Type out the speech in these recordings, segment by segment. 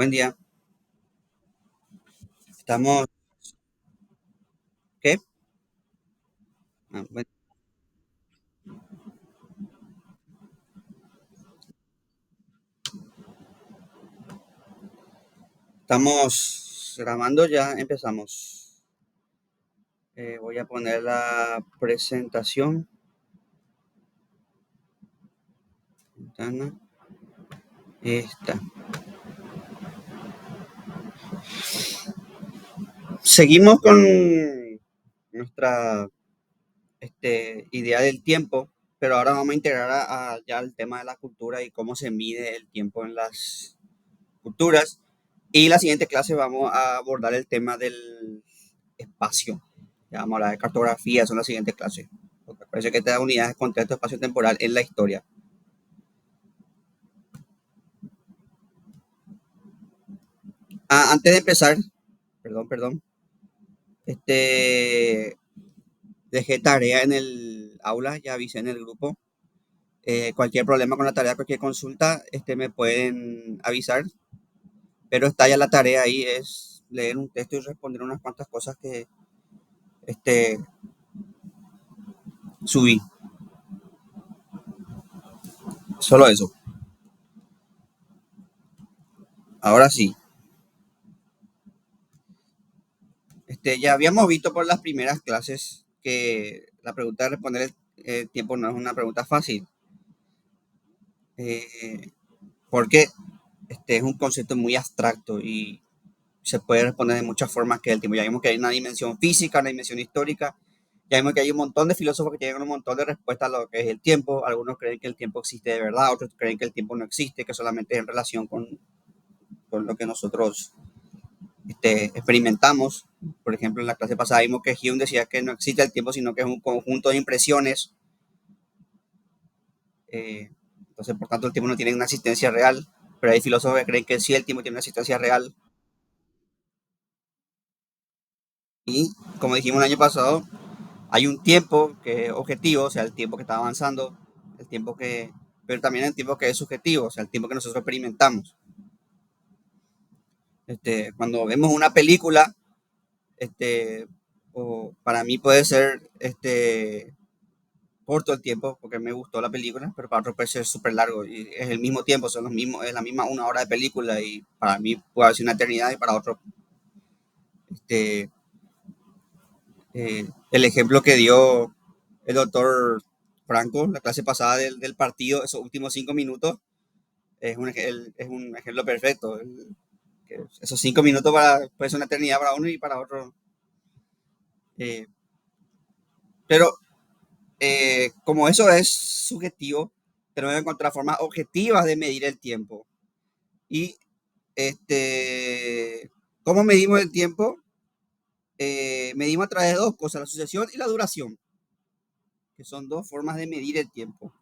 Buen día. Estamos, ¿qué? Ah, estamos grabando, ya empezamos. Voy a poner la presentación. Ventana, esta. Seguimos con nuestra idea del tiempo, pero ahora vamos a integrar ya el tema de la cultura y cómo se mide el tiempo en las culturas. Y la siguiente clase vamos a abordar el tema del espacio. Ya vamos a hablar de cartografía, son la siguiente clase. Porque parece que te da unidades de contexto espacio-temporal en la historia. Antes de empezar, perdón, este, dejé tarea en el aula, ya avisé en el grupo. Cualquier problema con la tarea, cualquier consulta, me pueden avisar, pero está ya la tarea ahí, es leer un texto y responder unas cuantas cosas que este, subí. Solo eso. Ahora sí. Ya habíamos visto por las primeras clases que la pregunta de responder el tiempo no es una pregunta fácil, eh, porque es un concepto muy abstracto y se puede responder de muchas formas que el tiempo. Ya vimos que hay una dimensión física, una dimensión histórica, ya vimos que hay un montón de filósofos que tienen un montón de respuestas a lo que es el tiempo. Algunos creen que el tiempo existe de verdad, otros creen que el tiempo no existe, que solamente es en relación con lo que nosotros experimentamos. Por ejemplo, en la clase pasada vimos que Hume decía que no existe el tiempo, sino que es un conjunto de impresiones. Entonces, por tanto, el tiempo no tiene una existencia real, pero hay filósofos que creen que sí, el tiempo tiene una existencia real. Y como dijimos el año pasado, hay un tiempo que es objetivo, o sea, el tiempo que está avanzando, el tiempo que, pero también el tiempo que es subjetivo, o sea, el tiempo que nosotros experimentamos. Cuando vemos una película, o para mí puede ser corto el tiempo porque me gustó la película, pero para otros puede ser súper largo y es el mismo tiempo, son los mismos, es la misma una hora de película y para mí puede ser una eternidad y para otros, este, el ejemplo que dio el doctor Franco, la clase pasada del partido, esos últimos 5 minutos, es un ejemplo perfecto. Que esos 5 minutos puede ser una eternidad para uno y para otro. eh, pero como eso es subjetivo, tenemos que encontrar formas objetivas de medir el tiempo. Y ¿cómo medimos el tiempo? Medimos a través de dos cosas, la sucesión y la duración, que son dos formas de medir el tiempo.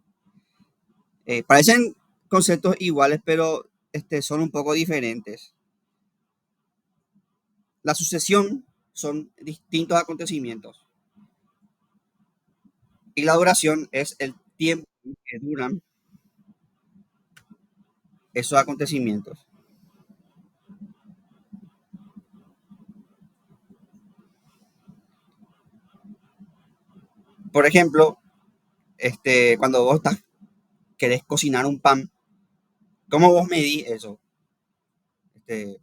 Parecen conceptos iguales, pero son un poco diferentes. La sucesión son distintos acontecimientos y la duración es el tiempo que duran esos acontecimientos. Por ejemplo, cuando querés cocinar un pan, ¿cómo vos medís eso? Este,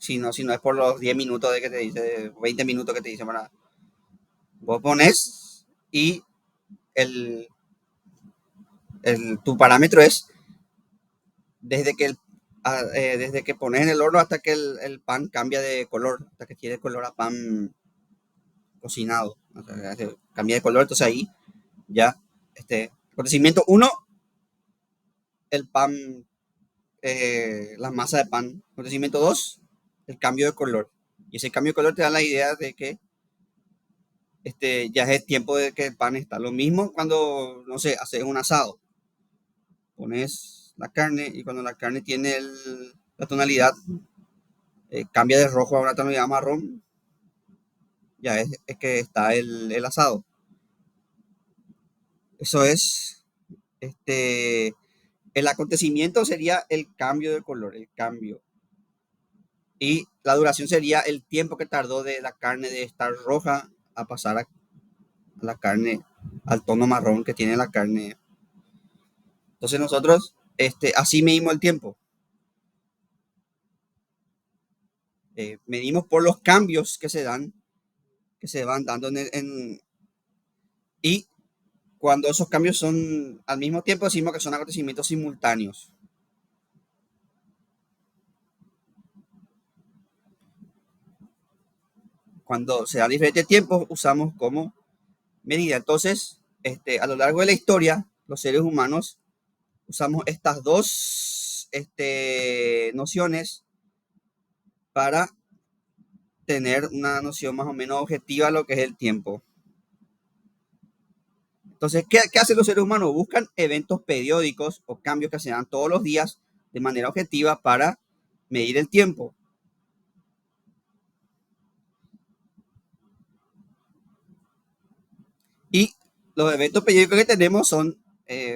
si no es por los 10 minutos de que te dice, 20 minutos que te dicen, para vos pones y el, tu parámetro es desde que, desde que pones en el horno hasta que el pan cambia de color, hasta que tiene color a pan cocinado. O sea, cambia de color, entonces ahí ya, acontecimiento uno, el pan, la masa de pan. Acontecimiento dos, el cambio de color. Y ese cambio de color te da la idea de que ya es el tiempo de que el pan está. Lo mismo cuando, no sé, haces un asado. Pones la carne y cuando la carne tiene la tonalidad, cambia de rojo a una tonalidad marrón, ya es que está el asado. Eso es, el acontecimiento sería el cambio de color, el cambio. Y la duración sería el tiempo que tardó de la carne de estar roja a pasar a la carne, al tono marrón que tiene la carne. Entonces nosotros así medimos el tiempo. Medimos por los cambios que se dan, que se van dando y cuando esos cambios son al mismo tiempo decimos que son acontecimientos simultáneos. Cuando se dan diferentes tiempos usamos como medida. Entonces, a lo largo de la historia, los seres humanos usamos estas dos nociones para tener una noción más o menos objetiva de lo que es el tiempo. Entonces, ¿qué hacen los seres humanos? Buscan eventos periódicos o cambios que se dan todos los días de manera objetiva para medir el tiempo. Y los eventos periódicos que tenemos son,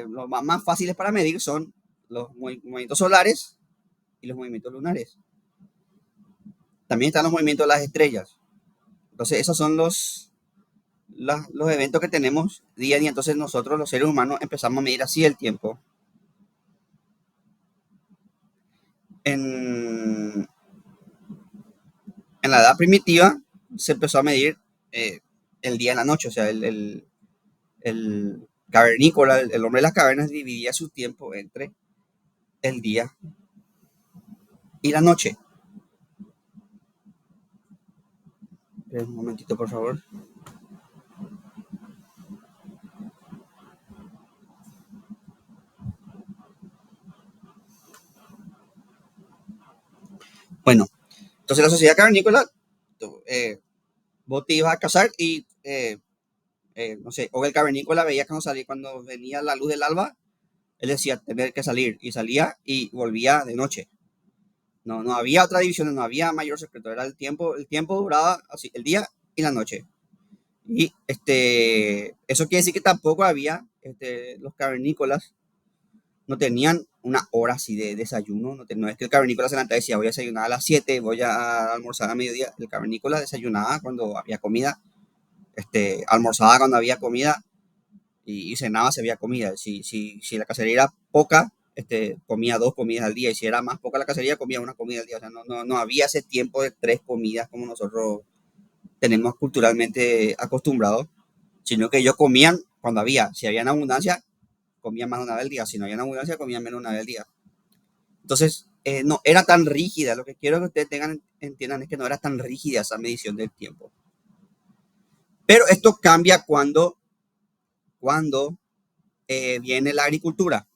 los más fáciles para medir son los movimientos solares y los movimientos lunares. También están los movimientos de las estrellas. Entonces, esos son los eventos que tenemos día a día. Entonces, nosotros, los seres humanos, empezamos a medir así el tiempo. En, en la edad primitiva se empezó a medir el día y la noche. O sea, el cavernícola, el hombre de las cavernas, dividía su tiempo entre el día y la noche. Un momentito, por favor. Bueno, entonces la sociedad cavernícola, eh, vos te ibas a casar y, no sé, o el cavernícola veía cuando venía la luz del alba, él decía tener que salir y salía y volvía de noche. No, no había otra división, no había mayor secreto, era el tiempo duraba así, el día y la noche. Y eso quiere decir que tampoco había, los cavernícolas no tenían una hora así de desayuno, no es que el cavernícola se levantaba y decía voy a desayunar a las 7, voy a almorzar a mediodía. El cavernícola desayunaba cuando había comida, almorzaba cuando había comida y cenaba si había comida. Si la cacería era poca, comía dos comidas al día, y si era más poca la cacería, comía una comida al día. O sea, no había ese tiempo de tres comidas como nosotros tenemos culturalmente acostumbrados, sino que ellos comían cuando había. Si había en abundancia, comían más de una vez al día. Si no había en abundancia, comían menos de una vez al día. Entonces, no era tan rígida. Lo que quiero que ustedes entiendan es que no era tan rígida esa medición del tiempo. Pero esto cambia cuando viene la agricultura.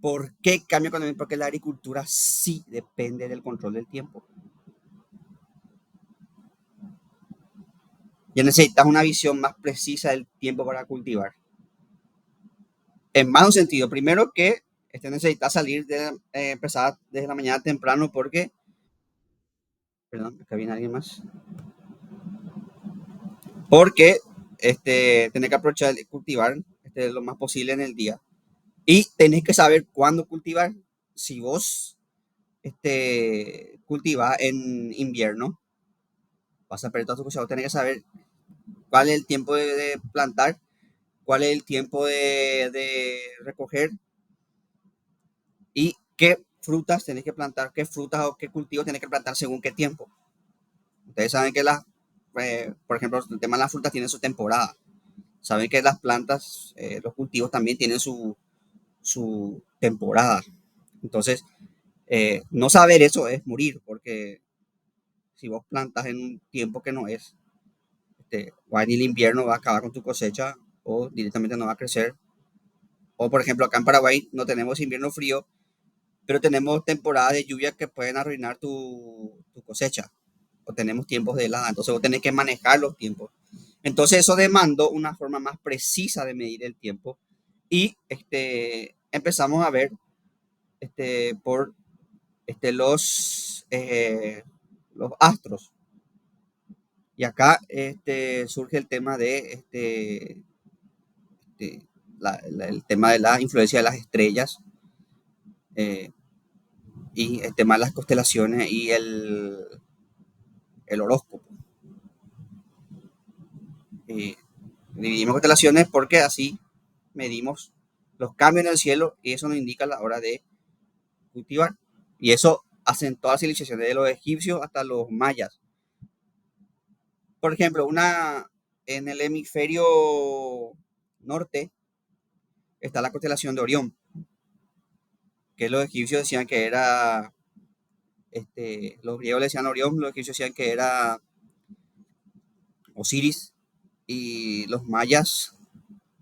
¿Por qué cambia cuando viene? Porque la agricultura sí depende del control del tiempo. Ya necesitas una visión más precisa del tiempo para cultivar. En más un sentido, primero que necesitas salir empezar desde la mañana temprano porque, perdón, acá viene alguien más, porque tenés que aprovechar de cultivar lo más posible en el día. Y tenés que saber cuándo cultivar. Si vos cultivas en invierno, vas a perder toda tu cosecha. Vos tenés que saber cuál es el tiempo de plantar, cuál es el tiempo de recoger y qué frutas tenés que plantar, qué frutas o qué cultivos tenés que plantar según qué tiempo. Ustedes saben que por ejemplo, el tema de las frutas tiene su temporada. Saben que las plantas, los cultivos también tienen su temporada. Entonces, no saber eso es morir, porque si vos plantas en un tiempo que no es, o en el invierno va a acabar con tu cosecha o directamente no va a crecer. O por ejemplo, acá en Paraguay no tenemos invierno frío, pero tenemos temporadas de lluvia que pueden arruinar tu cosecha. O tenemos tiempos de helada, entonces vos tenés que manejar los tiempos. Entonces eso demandó una forma más precisa de medir el tiempo y empezamos a ver por los astros. Y acá surge el tema este, el tema de la influencia de las estrellas. y más las constelaciones y el horóscopo. Y dividimos constelaciones porque así medimos los cambios en el cielo y eso nos indica la hora de cultivar. Y eso hacen todas las civilizaciones, de los egipcios hasta los mayas. Por ejemplo, en el hemisferio norte está la constelación de Orión, que los egipcios decían que era, los griegos le decían Orión, los egipcios decían que era Osiris, y los mayas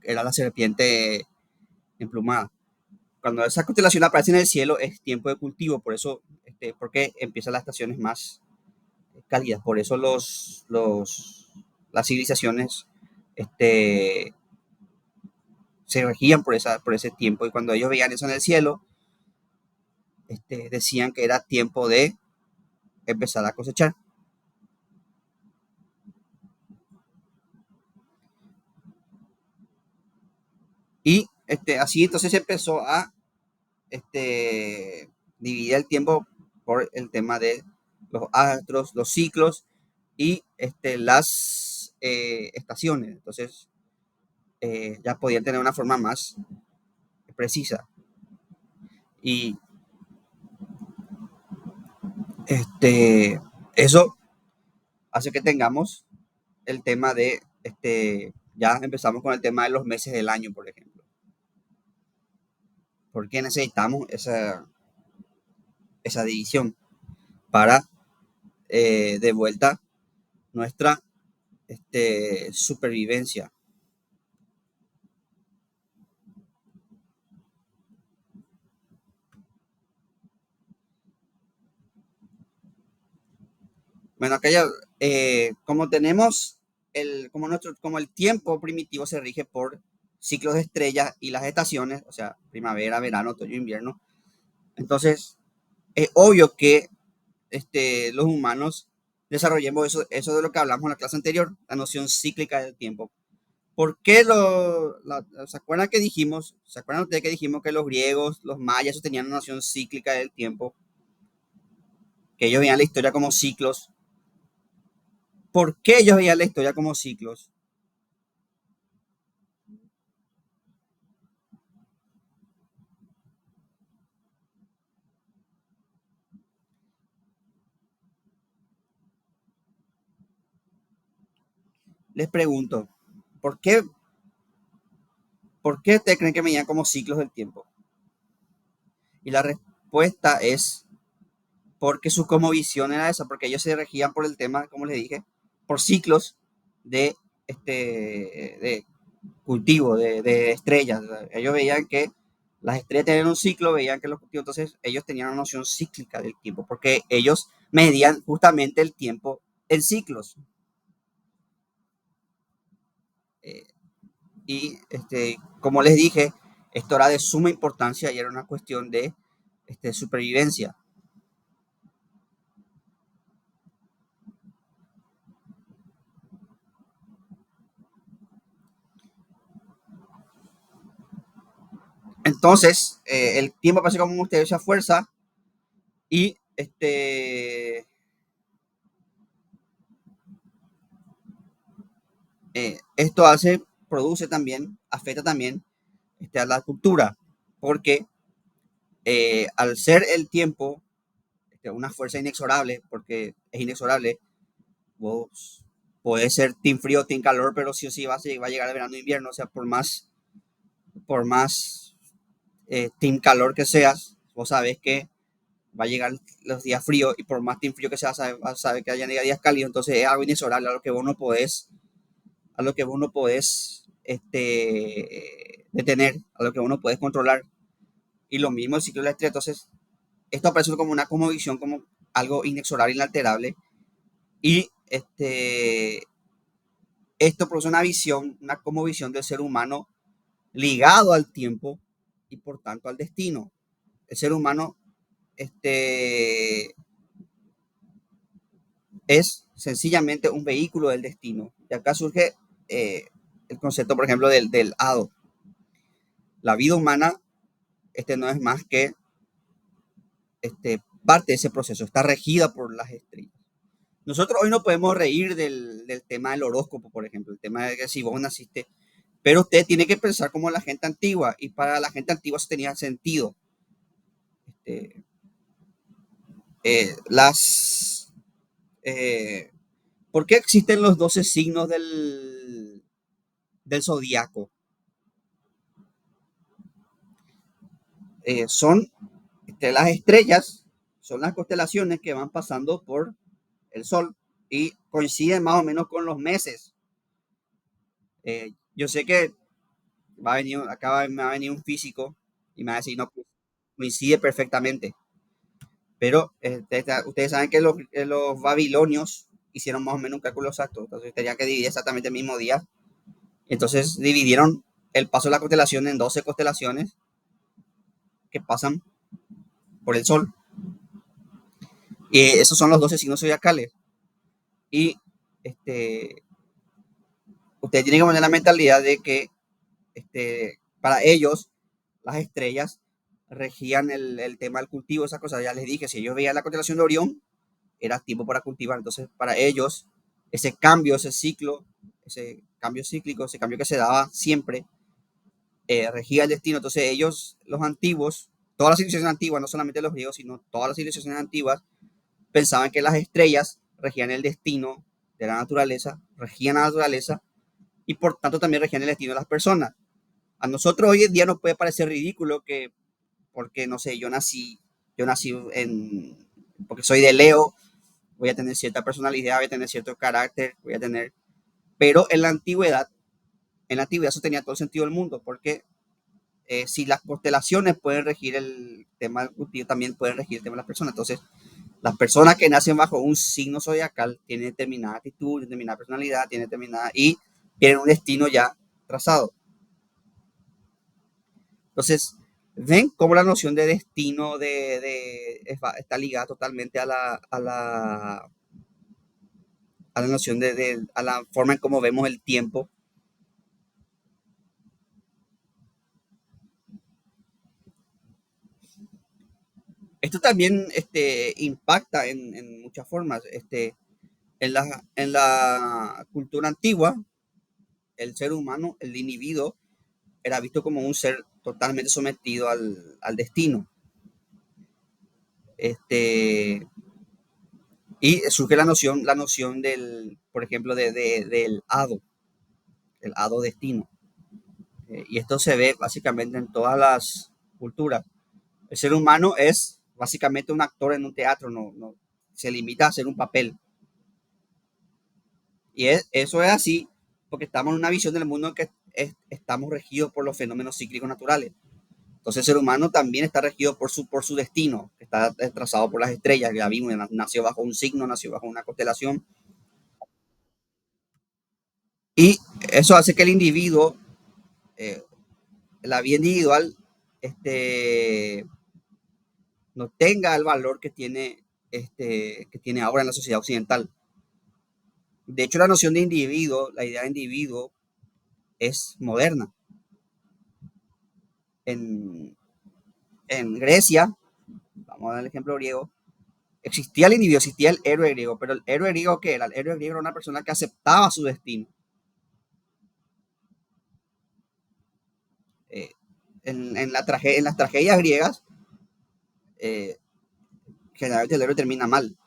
era la serpiente emplumada. Cuando esa constelación aparece en el cielo es tiempo de cultivo, por eso, porque empiezan las estaciones más cálidas, por eso las civilizaciones este, se regían por ese tiempo, y cuando ellos veían eso en el cielo, decían que era tiempo de empezar a cosechar. Y así entonces se empezó a dividir el tiempo por el tema de los astros, los ciclos y las estaciones. Entonces ya podían tener una forma más precisa. Y eso hace que tengamos el tema de, ya empezamos con el tema de los meses del año, por ejemplo. Porque necesitamos esa división para de vuelta nuestra supervivencia. Bueno, aquella, como tenemos como el tiempo primitivo se rige por ciclos de estrellas y las estaciones, o sea, primavera, verano, otoño, invierno, entonces es obvio que los humanos desarrollemos eso de lo que hablamos en la clase anterior, la noción cíclica del tiempo. ¿Por qué se acuerdan que dijimos, se acuerdan ustedes que dijimos que los griegos, los mayas tenían una noción cíclica del tiempo, que ellos veían la historia como ciclos? ¿Por qué ellos veían la historia como ciclos? Les pregunto, ¿por qué, ¿por qué ustedes creen que medían como ciclos del tiempo? Y la respuesta es porque su cosmovisión era esa, porque ellos se regían por el tema, como les dije, por ciclos de, de cultivo, de estrellas. Ellos veían que las estrellas tenían un ciclo, veían que los cultivos, entonces ellos tenían una noción cíclica del tiempo, porque ellos medían justamente el tiempo en ciclos. Eh, y como les dije, esto era de suma importancia y era una cuestión de supervivencia. Entonces, el tiempo parece como usted esa fuerza y esto produce también, afecta también a la cultura, porque al ser el tiempo una fuerza inexorable, porque es inexorable, vos podés ser team frío, team calor, pero sí o sí va a llegar el verano e invierno, o sea, por más team calor que seas, vos sabes que va a llegar los días fríos y por más team frío que seas, vas a saber que hayan días cálidos, entonces es algo inexorable a lo que vos no podés, detener, a lo que vos no podés controlar. Y lo mismo el ciclo de la estrella, entonces esto aparece como una cosmovisión, como algo inexorable, inalterable, y esto produce una visión, una cosmovisión del ser humano ligado al tiempo y por tanto al destino. El ser humano este, es sencillamente un vehículo del destino. Y acá surge el concepto, por ejemplo, del hado. La vida humana no es más que parte de ese proceso, está regida por las estrellas. Nosotros hoy no podemos reír del tema del horóscopo, por ejemplo, el tema de que si vos naciste, pero usted tiene que pensar como la gente antigua, y para la gente antigua eso tenía sentido. Este, las, eh, ¿Por qué existen los 12 signos del zodiaco? Son las estrellas, son las constelaciones que van pasando por el Sol y coinciden más o menos con los meses. Yo sé que me va a venir un físico y me va a decir, no, pues, coincide perfectamente. Pero ustedes saben que los babilonios hicieron más o menos un cálculo exacto. Entonces tenían que dividir exactamente el mismo día. Entonces dividieron el paso de la constelación en 12 constelaciones que pasan por el Sol. Y esos son los 12 signos zodiacales. Y este, ustedes tienen que poner la mentalidad de que para ellos las estrellas regían el tema del cultivo, esas cosas. Ya les dije, si ellos veían la constelación de Orión, era tiempo para cultivar. Entonces, para ellos, ese cambio, ese ciclo, ese cambio cíclico, ese cambio que se daba siempre, regía el destino. Entonces, ellos, los antiguos, todas las civilizaciones antiguas, no solamente los griegos, sino todas las civilizaciones antiguas, pensaban que las estrellas regían el destino de la naturaleza, regían la naturaleza y por tanto también regían el destino de las personas. A nosotros hoy en día nos puede parecer ridículo que, porque no sé, yo nací porque soy de Leo, voy a tener cierta personalidad, voy a tener cierto carácter, pero en la antigüedad eso tenía todo el sentido del mundo, porque si las constelaciones pueden regir el tema del cultivo, también pueden regir el tema de las personas. Entonces, las personas que nacen bajo un signo zodiacal tienen determinada actitud, determinada personalidad, y tienen un destino ya trazado. Entonces, ven cómo la noción de destino está ligada totalmente a la noción a la forma en cómo vemos el tiempo. Esto también impacta en muchas formas. En la cultura antigua, el ser humano, el individuo, era visto como un ser totalmente sometido al destino. Este, y surge la noción por ejemplo, del el hado destino. Y esto se ve básicamente en todas las culturas. El ser humano es básicamente un actor en un teatro, no se limita a hacer un papel. Y eso es así porque estamos en una visión del mundo en que estamos regidos por los fenómenos cíclicos naturales. Entonces el ser humano también está regido por su destino, que está trazado por las estrellas, ya vimos, nació bajo un signo, nació bajo una constelación. Y eso hace que el individuo, eh, la vida individual, este, no tenga el valor que tiene ahora en la sociedad occidental. De hecho, la noción de individuo, la idea de individuo, es moderna. En, en Grecia, vamos a dar el ejemplo griego, existía el individuo, existía el héroe griego, pero el héroe griego, ¿qué era? El héroe griego era una persona que aceptaba su destino. Eh, en las tragedias griegas, eh, generalmente el héroe termina mal.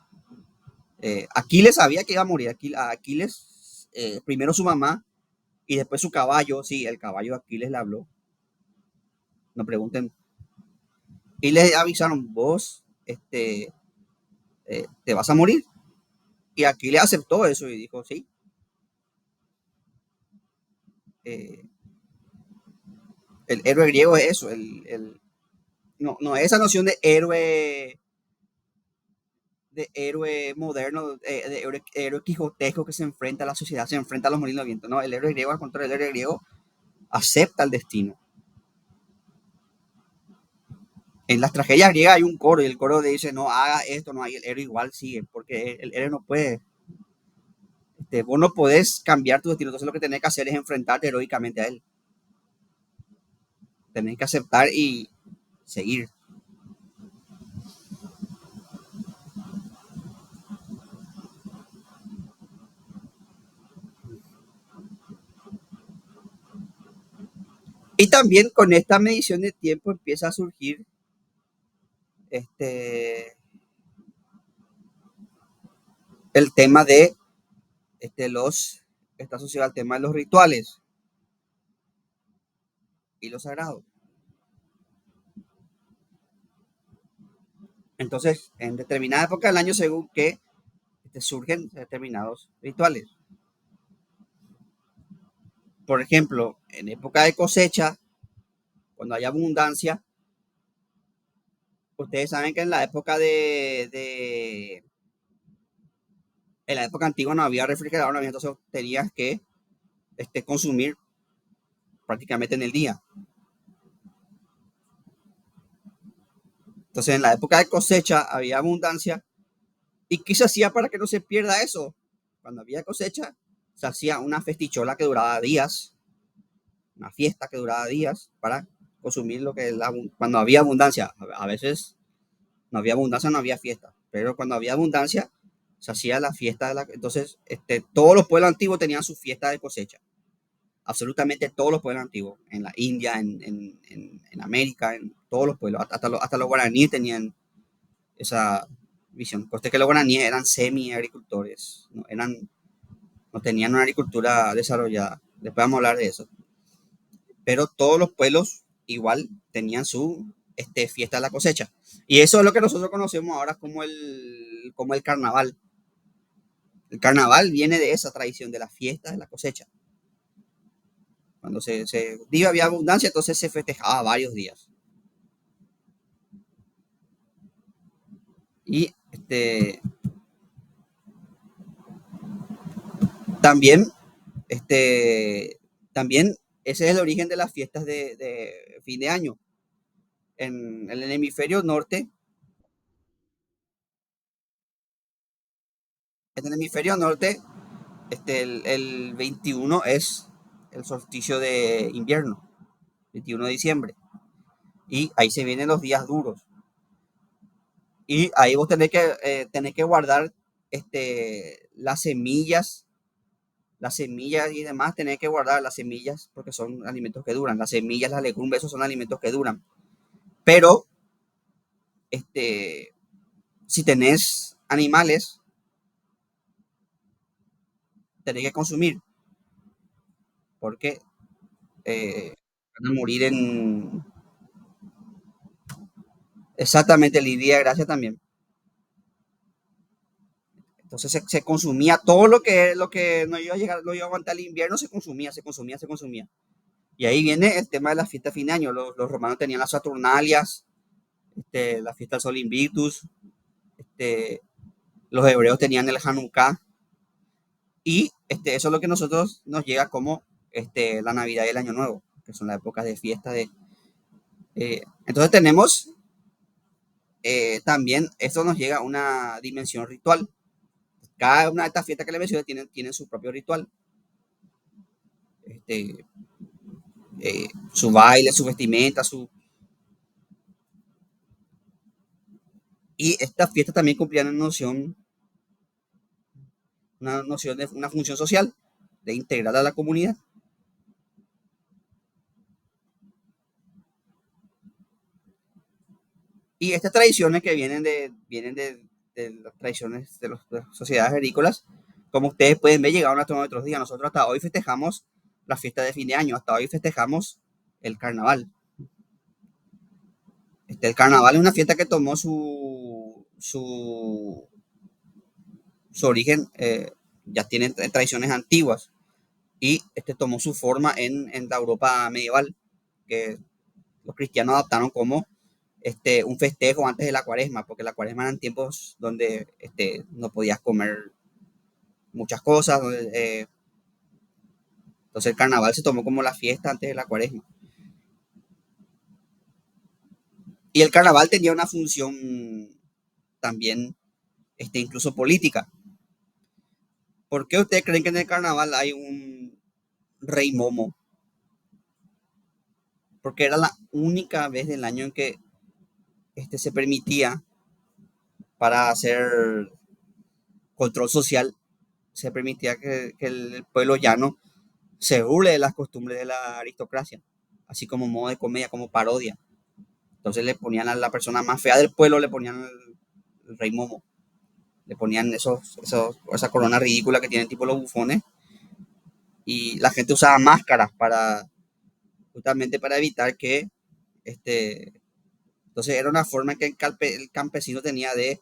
Aquiles sabía que iba a morir. Aquiles, primero su mamá y después su caballo. Sí, el caballo de Aquiles le habló. No pregunten. Y le avisaron, vos te vas a morir. Y Aquiles aceptó eso y dijo, sí. eh, el héroe griego es eso. No, no esa noción de héroe moderno, de héroe quijotesco que se enfrenta a la sociedad, se enfrenta a los molinos de viento. No, el héroe griego, al contrario, el héroe griego acepta el destino. En las tragedias griegas hay un coro y el coro dice, no haga esto, no, hay el héroe igual sigue, porque el héroe no puede, vos no podés cambiar tu destino, entonces lo que tenés que hacer es enfrentarte heroicamente a él, tenés que aceptar y seguir. también con esta medición de tiempo empieza a surgir este, el tema de está asociado al tema de los rituales y los sagrados. Entonces, en determinada época del año, según que surgen determinados rituales. Por ejemplo, en época de cosecha, cuando hay abundancia, ustedes saben que en la época en la época antigua no había refrigerador, no había, entonces tenías que consumir prácticamente en el día. Entonces, en la época de cosecha había abundancia. ¿Y qué se hacía para que no se pierda eso? Cuando había cosecha, se hacía una festichola que duraba días, una fiesta que duraba días para consumir lo que cuando había abundancia. A veces no había abundancia, no había fiesta, pero cuando había abundancia se hacía la fiesta entonces todos los pueblos antiguos tenían su fiesta de cosecha, absolutamente todos los pueblos antiguos, en la India, en América, en todos los pueblos, hasta los guaraníes tenían esa visión. Coste que los guaraníes eran semi agricultores, no tenían una agricultura desarrollada, después vamos a hablar de eso, pero todos los pueblos igual tenían su fiesta de la cosecha. Y eso es lo que nosotros conocemos ahora como el carnaval. El carnaval viene de esa tradición, de la fiesta de la cosecha. Cuando había abundancia, entonces se festejaba varios días. Y también, también ese es el origen de las fiestas de fin de año. En el hemisferio norte, en el hemisferio norte, el 21 es el solsticio de invierno, 21 de diciembre. Y ahí se vienen los días duros. Y ahí vos tenés que guardar las semillas y demás, tenés que guardar las semillas porque son alimentos que duran. Las semillas, las legumbres, esos son alimentos que duran. Pero si tenés animales, tenés que consumir porque van a morir en exactamente el día de gracia también. Entonces se consumía todo lo que no iba a llegar, no iba a aguantar el invierno, se consumía, se consumía, se consumía. Y ahí viene el tema de la fiesta de fin de año. Los romanos tenían las Saturnalias, la fiesta del Sol Invictus, los hebreos tenían el Hanukkah. Y eso es lo que nosotros nos llega como la Navidad y el Año Nuevo, que son las épocas de fiesta. Entonces tenemos también, esto nos llega a una dimensión ritual. Cada una de estas fiestas que le mencioné tienen su propio ritual. Este, su baile, su vestimenta, y estas fiestas también cumplían una noción de una función social, de integrar a la comunidad. Y estas tradiciones que de las tradiciones de las sociedades agrícolas, como ustedes pueden ver, llegaron hasta nuestros días. Nosotros hasta hoy festejamos la fiesta de fin de año, hasta hoy festejamos el carnaval. El carnaval es una fiesta que tomó su origen, ya tiene tradiciones antiguas, y tomó su forma en la Europa medieval, que los cristianos adaptaron como un festejo antes de la cuaresma, porque la cuaresma eran tiempos donde no podías comer muchas cosas, entonces el carnaval se tomó como la fiesta antes de la cuaresma. Y el carnaval tenía una función también, incluso política. ¿Por qué ustedes creen que en el carnaval hay un rey momo? Porque era la única vez del año en que se permitía, para hacer control social, se permitía que el pueblo llano se burle de las costumbres de la aristocracia. así como modo de comedia, como parodia. Entonces le ponían a la persona más fea del pueblo, le ponían el rey Momo, le ponían esa corona ridícula que tienen tipo los bufones, y la gente usaba máscaras para justamente para evitar que este, entonces era una forma que el campesino tenía de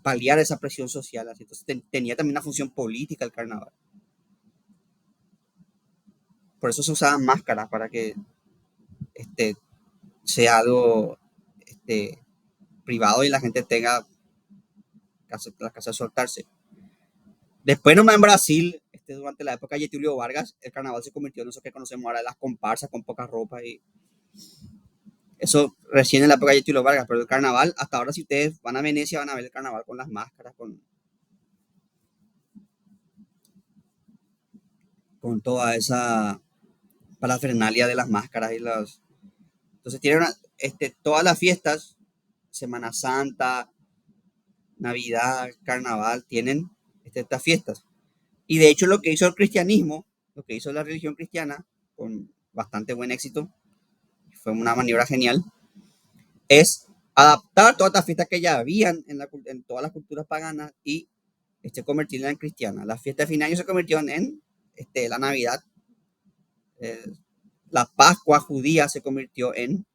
paliar esa presión social. Así. Entonces tenía también una función política el carnaval. Por eso se usaban máscaras para que este, sea algo este, privado y la gente tenga la casa de soltarse. Después nomás en Brasil, durante la época de Getúlio Vargas, el carnaval se convirtió en eso que conocemos ahora, las comparsas con poca ropa y eso recién en la época de Getúlio Vargas, pero el carnaval, hasta ahora si ustedes van a Venecia van a ver el carnaval con las máscaras, con toda esa parafernalia de las máscaras y las... Entonces tienen todas las fiestas, Semana Santa, Navidad, Carnaval, tienen estas fiestas. Y de hecho lo que hizo el cristianismo, lo que hizo la religión cristiana, con bastante buen éxito, fue una maniobra genial, es adaptar todas estas fiestas que ya habían en todas las culturas paganas y convertirlas en cristianas. La fiesta de fin de año se convirtió en la Navidad, eh, la Pascua judía se convirtió en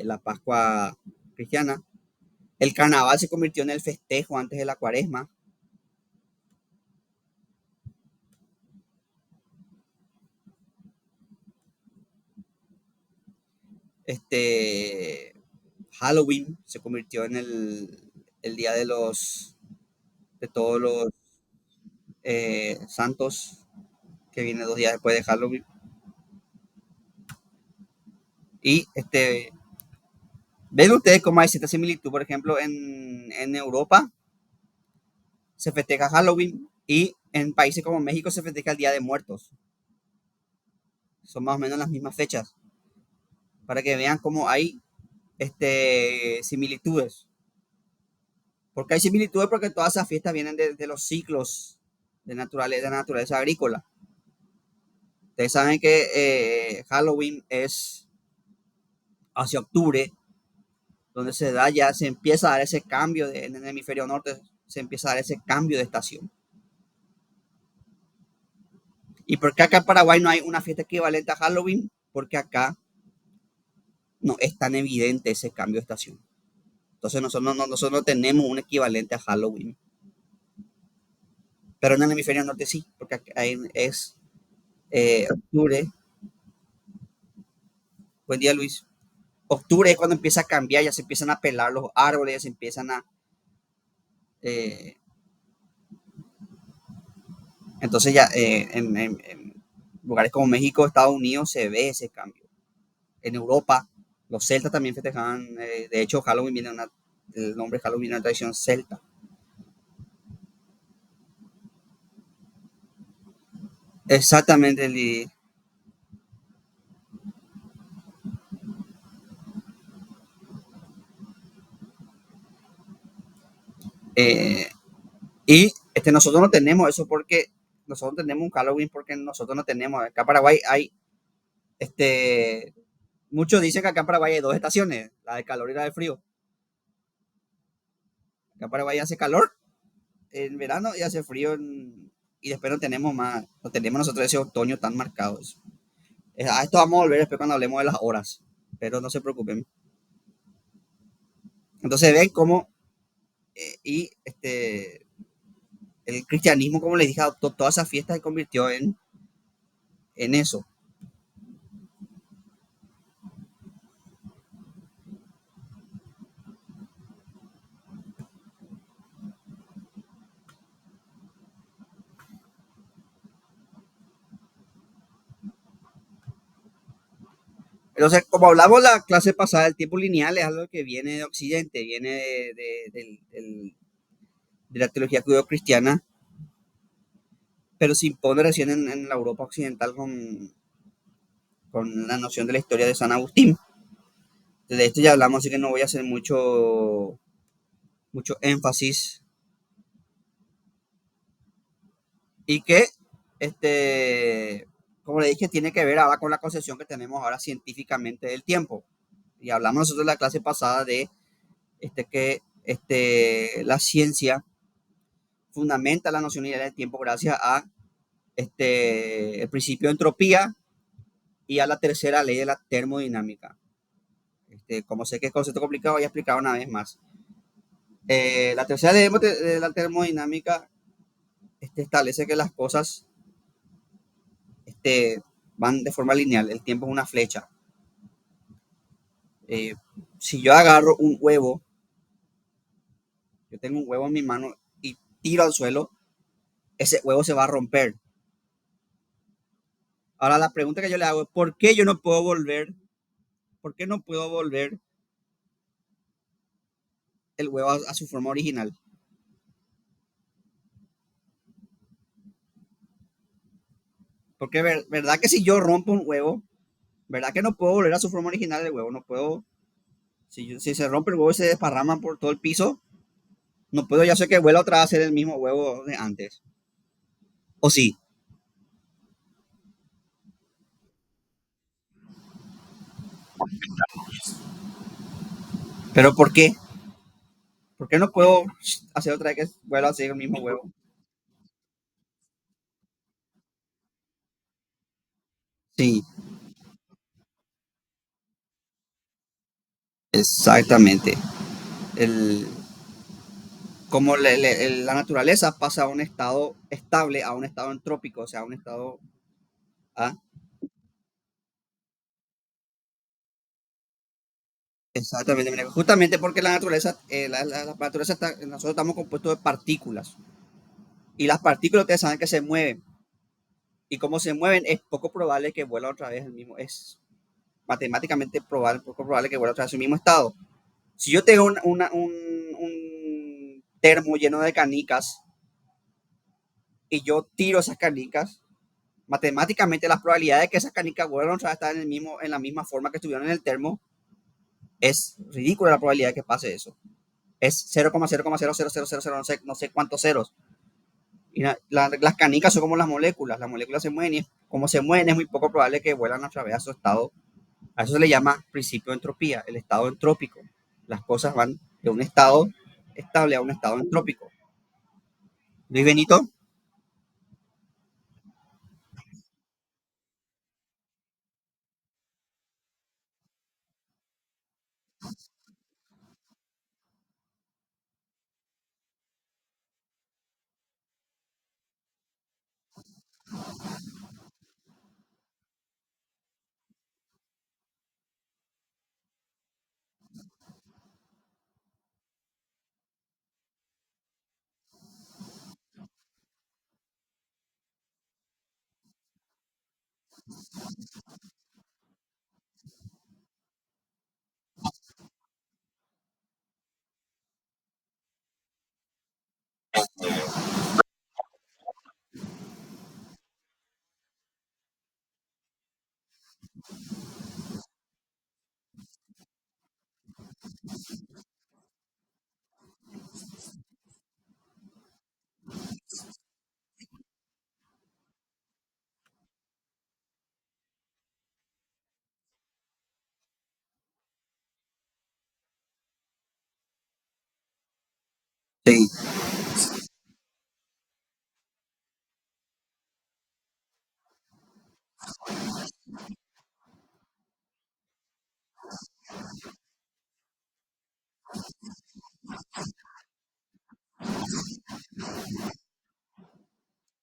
la Pascua cristiana, el carnaval se convirtió en el festejo antes de la cuaresma, este, Halloween se convirtió en el día de todos los santos que viene 2 días después de Halloween. Y ven ustedes cómo hay cierta similitud, por ejemplo, en Europa se festeja Halloween y en países como México se festeja el Día de Muertos. Son más o menos las mismas fechas, para que vean cómo hay similitudes. Porque hay similitudes porque todas esas fiestas vienen de los ciclos de naturaleza agrícola. Ustedes saben que Halloween es hacia octubre, donde se empieza a dar ese cambio en el hemisferio norte, se empieza a dar ese cambio de estación. ¿Y por qué acá en Paraguay no hay una fiesta equivalente a Halloween? Porque acá no es tan evidente ese cambio de estación. Entonces nosotros no tenemos un equivalente a Halloween. Pero en el hemisferio norte sí, porque acá es octubre. Buen día, Luis. Octubre es cuando empieza a cambiar, ya se empiezan a pelar los árboles, ya se empiezan a... eh, entonces ya en lugares como México, Estados Unidos se ve ese cambio. En Europa, los celtas también festejaban, de hecho Halloween el nombre Halloween viene de una tradición celta. Exactamente, eh, y nosotros no tenemos eso porque nosotros tenemos un Halloween porque nosotros no tenemos. Acá en Paraguay hay, muchos dicen que acá en Paraguay hay dos estaciones, la de calor y la de frío. Acá en Paraguay hace calor en verano y hace frío y después no tenemos más, no tenemos nosotros ese otoño tan marcado. A esto vamos a volver después cuando hablemos de las horas, pero no se preocupen. Entonces ven cómo y el cristianismo, como les dije, adoptó todas esas fiestas y convirtió en eso. Entonces, como hablamos la clase pasada, el tiempo lineal es algo que viene de Occidente, viene de la teología judeocristiana, pero se impone recién en la Europa occidental con la noción de la historia de San Agustín. De esto ya hablamos, así que no voy a hacer mucho énfasis. Y que, este, como le dije, tiene que ver ahora con la concepción que tenemos ahora científicamente del tiempo. Y hablamos nosotros en la clase pasada de que la ciencia fundamenta la noción ideal del tiempo gracias a el principio de entropía y a la tercera ley de la termodinámica. Como sé que es concepto complicado, voy a explicar una vez más. La tercera ley de la termodinámica establece que las cosas van de forma lineal, el tiempo es una flecha. Eh, si yo agarro un huevo, yo tengo un huevo en mi mano y tiro al suelo, ese huevo se va a romper. Ahora la pregunta que yo le hago es, ¿por qué yo no puedo volver? ¿Por qué no puedo volver el huevo a su forma original? Porque verdad que si yo rompo un huevo, verdad que no puedo volver a su forma original del huevo, no puedo, si se rompe el huevo y se desparrama por todo el piso, no puedo ya sé que vuelva otra vez a ser el mismo huevo de antes. O sí, pero ¿por qué? ¿Por qué no puedo hacer otra vez que vuelva a ser el mismo huevo? Sí, exactamente. El, como la naturaleza pasa a un estado estable, a un estado entrópico, o sea, a un estado ¿ah? Exactamente, mira, justamente porque la naturaleza, la naturaleza nosotros estamos compuestos de partículas y las partículas ustedes saben que se mueven y como se mueven es poco probable que vuelva otra vez el mismo, es matemáticamente probable, poco probable que vuelva otra vez el mismo estado. Si yo tengo un termo lleno de canicas y yo tiro esas canicas, matemáticamente las probabilidades de que esas canicas vuelvan otra vez a estar en la misma forma que estuvieron en el termo es ridícula la probabilidad de que pase eso. Es 0,0000000, no sé cuántos ceros. Y las canicas son como las moléculas se mueven y como se mueven es muy poco probable que vuelan otra vez a su estado. A eso se le llama principio de entropía, el estado entrópico. Las cosas van de un estado estable a un estado entrópico. Luis Benito, sí,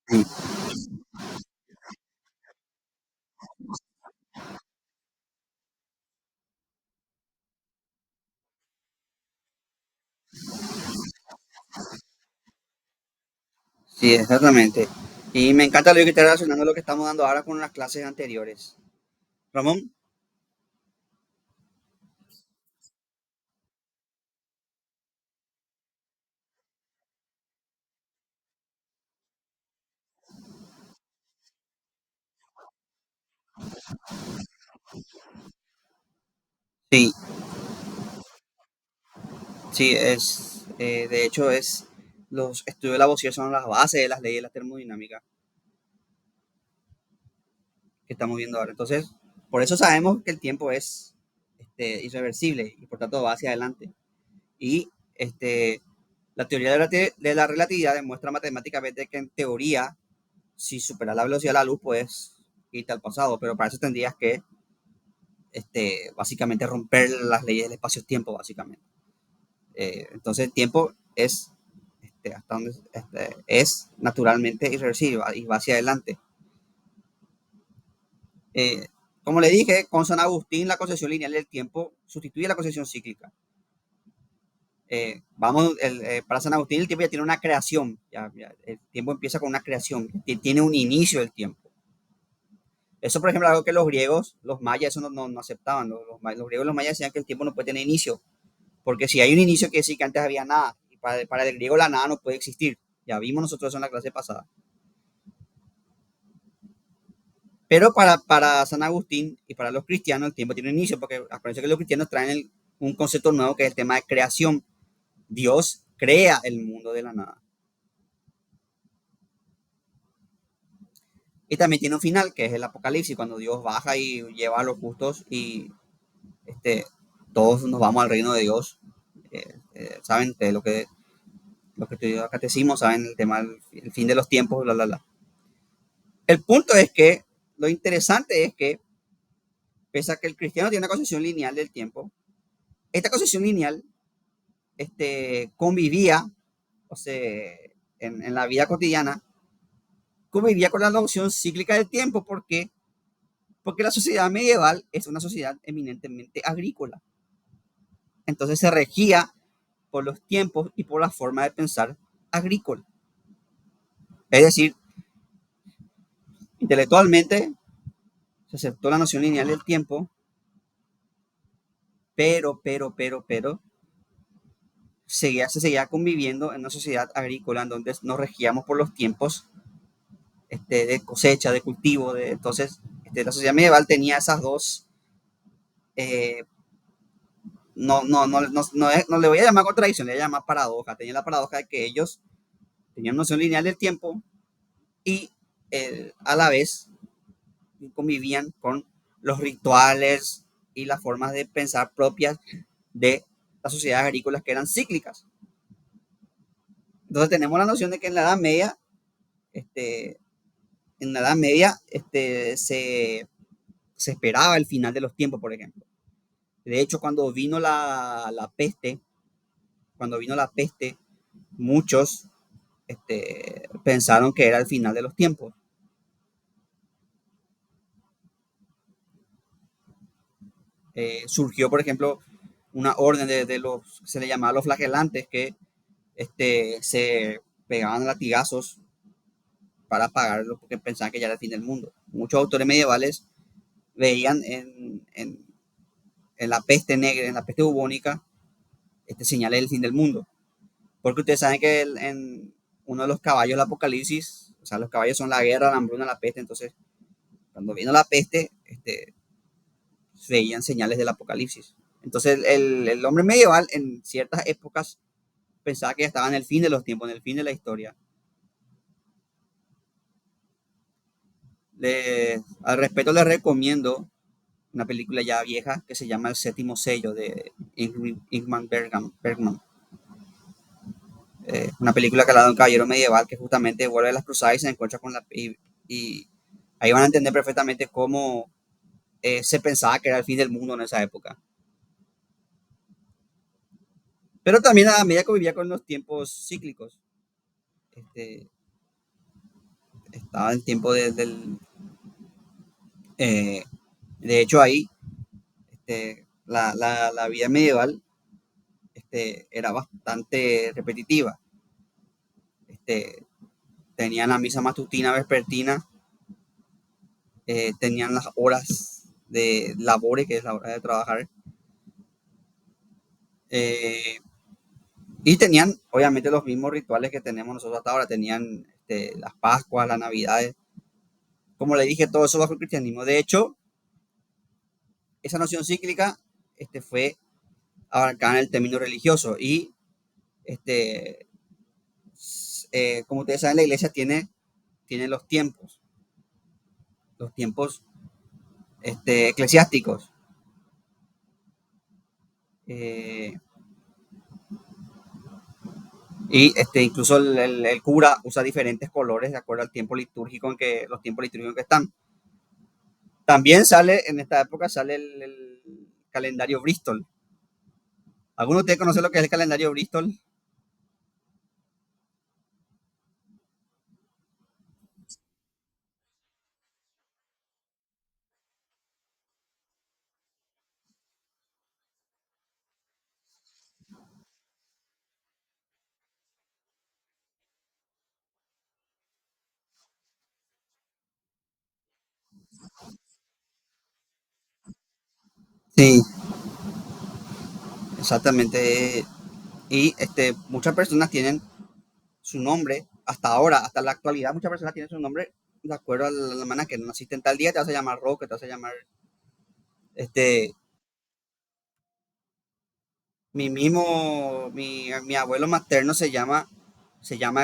sí, sí, exactamente. Y me encanta lo que está relacionando lo que estamos dando ahora con las clases anteriores. Ramón, sí, sí, de hecho, los estudios de la Lavoisier son las bases de las leyes de la termodinámica. que estamos viendo ahora. Entonces, por eso sabemos que el tiempo es irreversible y por tanto va hacia adelante. Y la teoría de la relatividad demuestra matemáticamente que en teoría, si superas la velocidad de la luz, puedes irte al pasado, pero para eso tendrías que básicamente romper las leyes del espacio-tiempo, básicamente. Entonces el tiempo es, hasta donde, es naturalmente irreversible y va hacia adelante. Eh, como le dije, con San Agustín la concepción lineal del tiempo sustituye la concepción cíclica. Para San Agustín el tiempo ya tiene una creación, el tiempo empieza con una creación, tiene un inicio del tiempo. Eso, por ejemplo, algo que los griegos, los mayas, eso no aceptaban. Los griegos y los mayas decían que el tiempo no puede tener inicio, porque si hay un inicio, quiere decir que antes había nada. Y para el griego la nada no puede existir. Ya vimos nosotros eso en la clase pasada. Pero para San Agustín y para los cristianos el tiempo tiene un inicio, porque acuérdense que los cristianos traen un concepto nuevo que es el tema de creación. Dios crea el mundo de la nada. Y también tiene un final, que es el Apocalipsis, cuando Dios baja y lleva a los justos y todos nos vamos al reino de Dios. Saben de lo que estudió catecismo, saben el tema el fin de los tiempos, bla, bla, bla. El punto es que lo interesante es que, pese a que el cristiano tiene una concepción lineal del tiempo, esta concepción lineal convivía, o sea, en la vida cotidiana, convivía con la noción cíclica del tiempo. ¿Por qué? Porque la sociedad medieval es una sociedad eminentemente agrícola. Entonces se regía por los tiempos y por la forma de pensar agrícola. Es decir, intelectualmente se aceptó la noción lineal del tiempo, pero, se seguía conviviendo en una sociedad agrícola en donde nos regíamos por los tiempos de cosecha, de cultivo. Entonces, la sociedad medieval tenía esas dos, eh, no le voy a llamar contradicción, le voy a llamar paradoja. Tenía la paradoja de que ellos tenían noción lineal del tiempo y a la vez convivían con los rituales y las formas de pensar propias de las sociedades agrícolas que eran cíclicas. Entonces tenemos la noción de que este, en la Edad Media se esperaba el final de los tiempos, por ejemplo. De hecho, cuando vino la peste, muchos pensaron que era el final de los tiempos. Surgió, por ejemplo, una orden de los que se le llamaba los flagelantes, que se pegaban latigazos para pagarlo porque pensaban que ya era el fin del mundo. Muchos autores medievales veían en la peste negra, en la peste bubónica, señales del fin del mundo. Porque ustedes saben que en uno de los caballos del Apocalipsis, o sea, los caballos son la guerra, la hambruna, la peste. Entonces, cuando vino la peste, veían señales del Apocalipsis. Entonces, el hombre medieval en ciertas épocas pensaba que ya estaba en el fin de los tiempos, en el fin de la historia. Al respecto, les recomiendo una película ya vieja que se llama El Séptimo Sello de Ingmar Bergman. Una película que habla de un caballero medieval que justamente vuelve a las cruzadas y se encuentra con y ahí van a entender perfectamente cómo se pensaba que era el fin del mundo en esa época. Pero también a medida que vivía con los tiempos cíclicos. Este, Estaba el tiempo eh, de hecho ahí la vida medieval era bastante repetitiva. Tenían la misa matutina, vespertina, tenían las horas de labores, que es la hora de trabajar, eh, y tenían obviamente los mismos rituales que tenemos nosotros hasta ahora. Tenían las Pascuas, las Navidades, como le dije, todo eso bajo el cristianismo. De hecho, esa noción cíclica fue abarcada en el término religioso y este, como ustedes saben, la iglesia tiene los tiempos. Los tiempos eclesiásticos. eh, y incluso el cura usa diferentes colores de acuerdo al tiempo litúrgico en que los tiempos litúrgicos que están. También sale, en esta época sale el calendario Bristol. ¿Alguno de ustedes conoce lo que es el calendario Bristol? Sí, exactamente. Y muchas personas tienen su nombre, hasta ahora, hasta la actualidad, muchas personas tienen su nombre de acuerdo a la manera que naciste en tal día, te vas a llamar Roque, te vas a llamar, este, mi abuelo materno se llama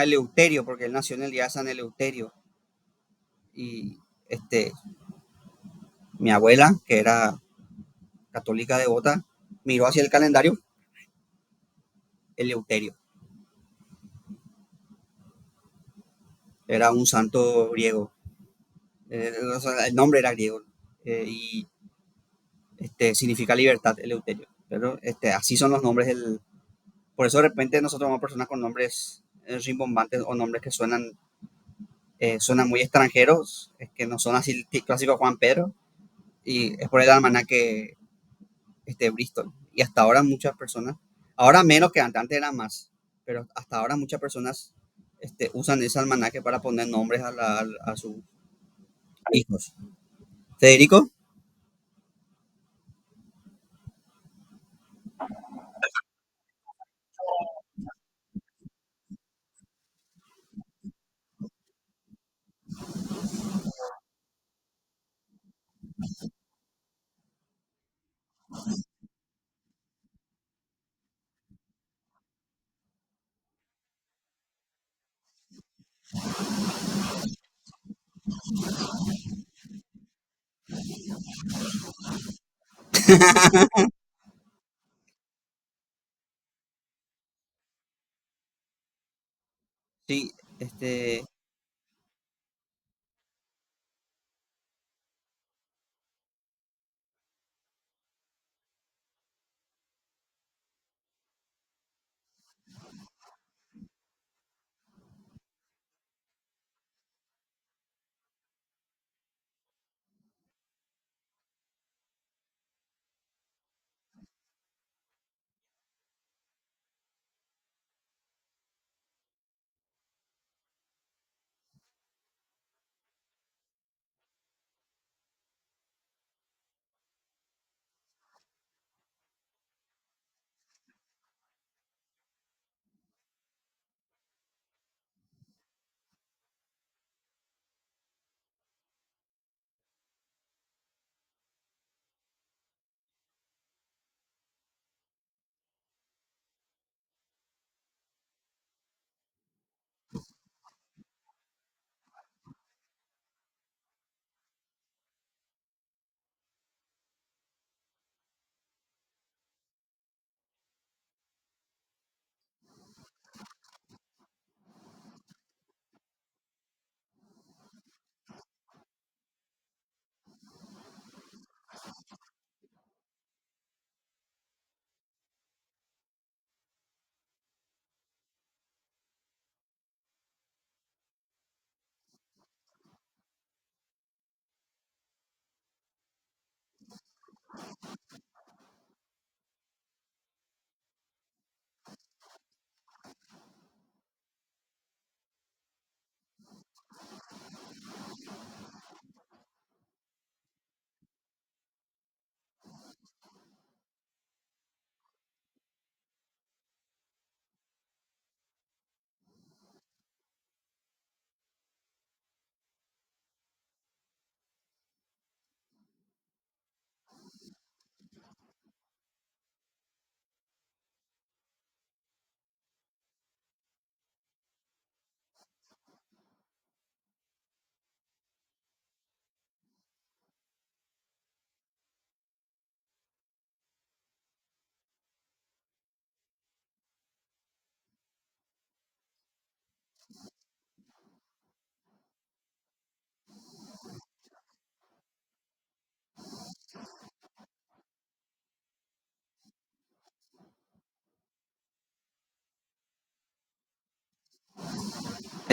Eleuterio, porque él nació en el día de San Eleuterio. Y mi abuela, que era católica devota, miró hacia el calendario Eleuterio. Era un santo griego. O sea, el nombre era griego. Y significa libertad, Eleuterio. Pero así son los nombres por eso de repente nosotros vemos personas con nombres rimbombantes o nombres que suenan muy extranjeros, es que no son así el clásico Juan Pedro, y es por el almanaque Bristol. Y hasta ahora muchas personas, ahora menos que antes era más, pero hasta ahora muchas personas usan ese almanaque para poner nombres a sus hijos. Federico, sí,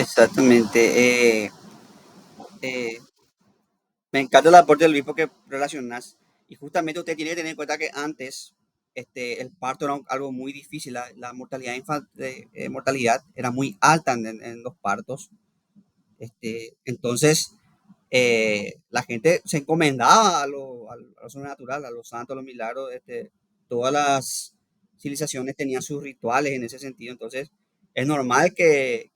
Exactamente. Eh, Me encanta el aporte de Luis porque relacionas. Y justamente usted tiene que tener en cuenta que antes el parto era algo muy difícil. La mortalidad, mortalidad era muy alta en los partos. Entonces, la gente se encomendaba a lo sobrenatural, a los santos, a los milagros. Todas las civilizaciones tenían sus rituales en ese sentido. Entonces, es normal que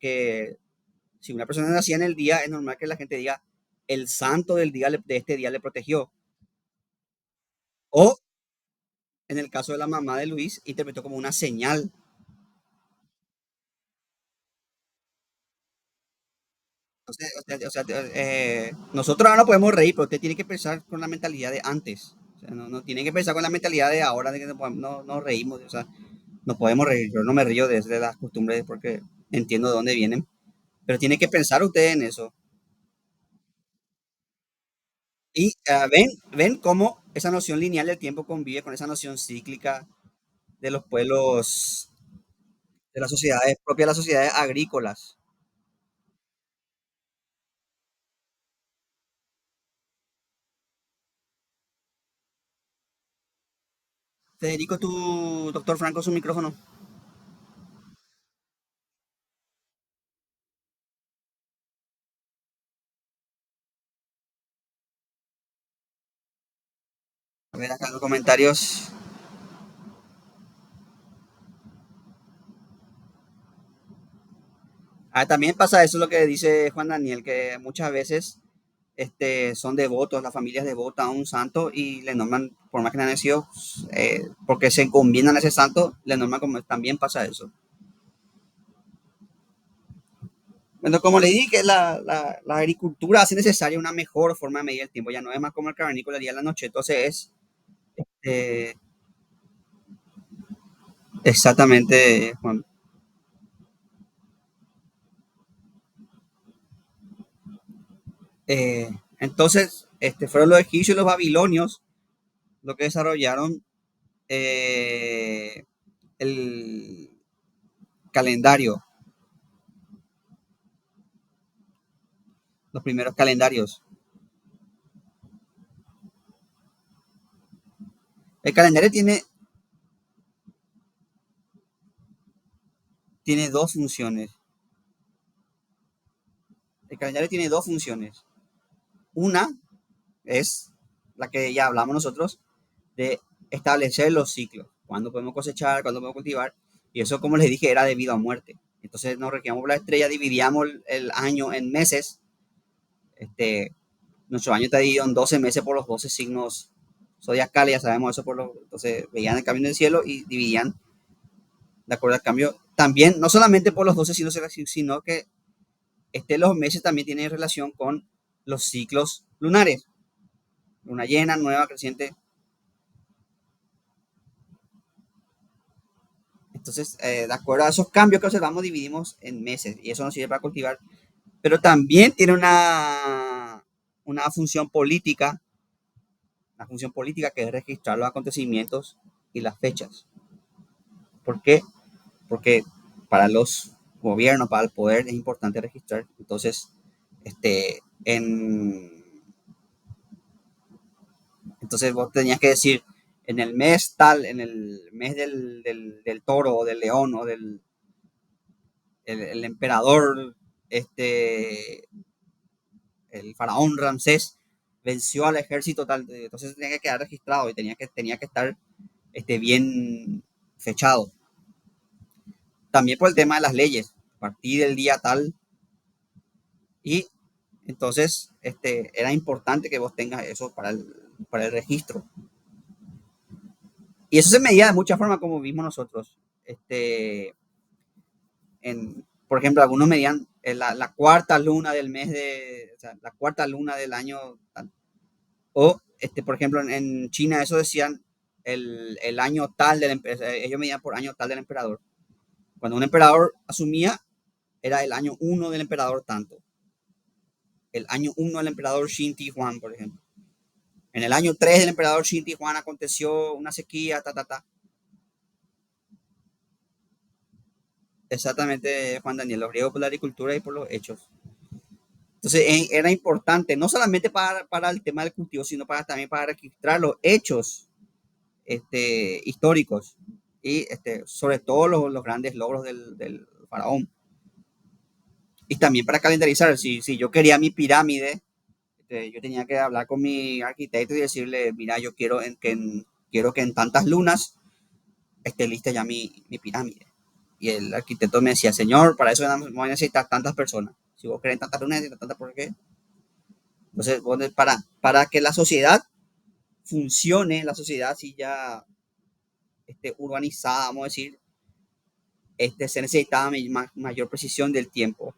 si una persona nacía en el día, es normal que la gente diga, el santo del día de este día le protegió. O en el caso de la mamá de Luis, interpretó como una señal. Nosotros ahora no podemos reír, pero usted tiene que pensar con la mentalidad de antes. O sea, no tiene que pensar con la mentalidad de ahora, de que no reímos. O sea, no podemos reír. Yo no me río desde las costumbres porque entiendo de dónde vienen. Pero tiene que pensar usted en eso. Y ven cómo esa noción lineal del tiempo convive con esa noción cíclica de los pueblos, de las sociedades, propias de las sociedades agrícolas. Federico, tu doctor Franco, su micrófono. A ver acá en los comentarios. Ah, también pasa eso, lo que dice Juan Daniel, que muchas veces son devotos, las familias devotan a un santo y le nombran, por más que no han nacido, porque se encomiendan a ese santo, le nombran como también pasa eso. Bueno, como le dije, que la agricultura hace necesaria una mejor forma de medir el tiempo, ya no es más como el cavernícola el día de la noche, entonces es eh, exactamente, Juan. Entonces, fueron los egipcios y los babilonios lo que desarrollaron eh, el calendario, los primeros calendarios. El calendario tiene dos funciones. El calendario tiene dos funciones. Una es la que ya hablamos nosotros de establecer los ciclos, cuándo podemos cosechar, cuándo podemos cultivar. Y eso, como les dije, era debido a muerte. Entonces nos regíamos por la estrella, dividíamos el año en meses. Este, Nuestro año está dividido en 12 meses por los 12 signos zodiacales, ya sabemos eso entonces veían el camino del cielo y dividían de acuerdo al cambio. También, no solamente por los 12 signos, sino que los meses también tienen relación con los ciclos lunares. Luna llena, nueva, creciente. Entonces, de acuerdo a esos cambios que observamos, dividimos en meses y eso nos sirve para cultivar. Pero también tiene una función política, una función política que es registrar los acontecimientos y las fechas. ¿Por qué? Porque para los gobiernos, para el poder, es importante registrar. Entonces, este, en, entonces vos tenías que decir, en el mes tal, en el mes del toro o del león o el emperador, el faraón Ramsés venció al ejército tal, entonces tenía que quedar registrado y tenía que estar bien fechado. También por el tema de las leyes, a partir del día tal y entonces era importante que vos tengas eso para el registro. Y eso se medía de muchas formas como vimos nosotros. Por ejemplo, algunos medían la cuarta luna del mes o sea, la cuarta luna del año. O, por ejemplo, en China eso decían el año tal ellos medían por año tal del emperador. Cuando un emperador asumía, era el año uno del emperador tanto. El año uno del emperador Shinti Huang, por ejemplo. En el año 3 del emperador Shinti Huang aconteció una sequía, ta, ta, ta. Exactamente, Juan Daniel, los griegos por la agricultura y por los hechos. Entonces era importante, no solamente para el tema del cultivo, sino también para registrar los hechos históricos y sobre todo los grandes logros del faraón. Y también para calendarizar, si yo quería mi pirámide, yo tenía que hablar con mi arquitecto y decirle, mira, yo quiero que en tantas lunas esté lista ya mi pirámide. Y el arquitecto me decía, señor, para eso voy a necesitar tantas personas. Si vos querés tantas lunas, necesitas tantas, ¿por qué? Entonces, para que la sociedad funcione, la sociedad así ya urbanizada, vamos a decir, se necesitaba mayor precisión del tiempo.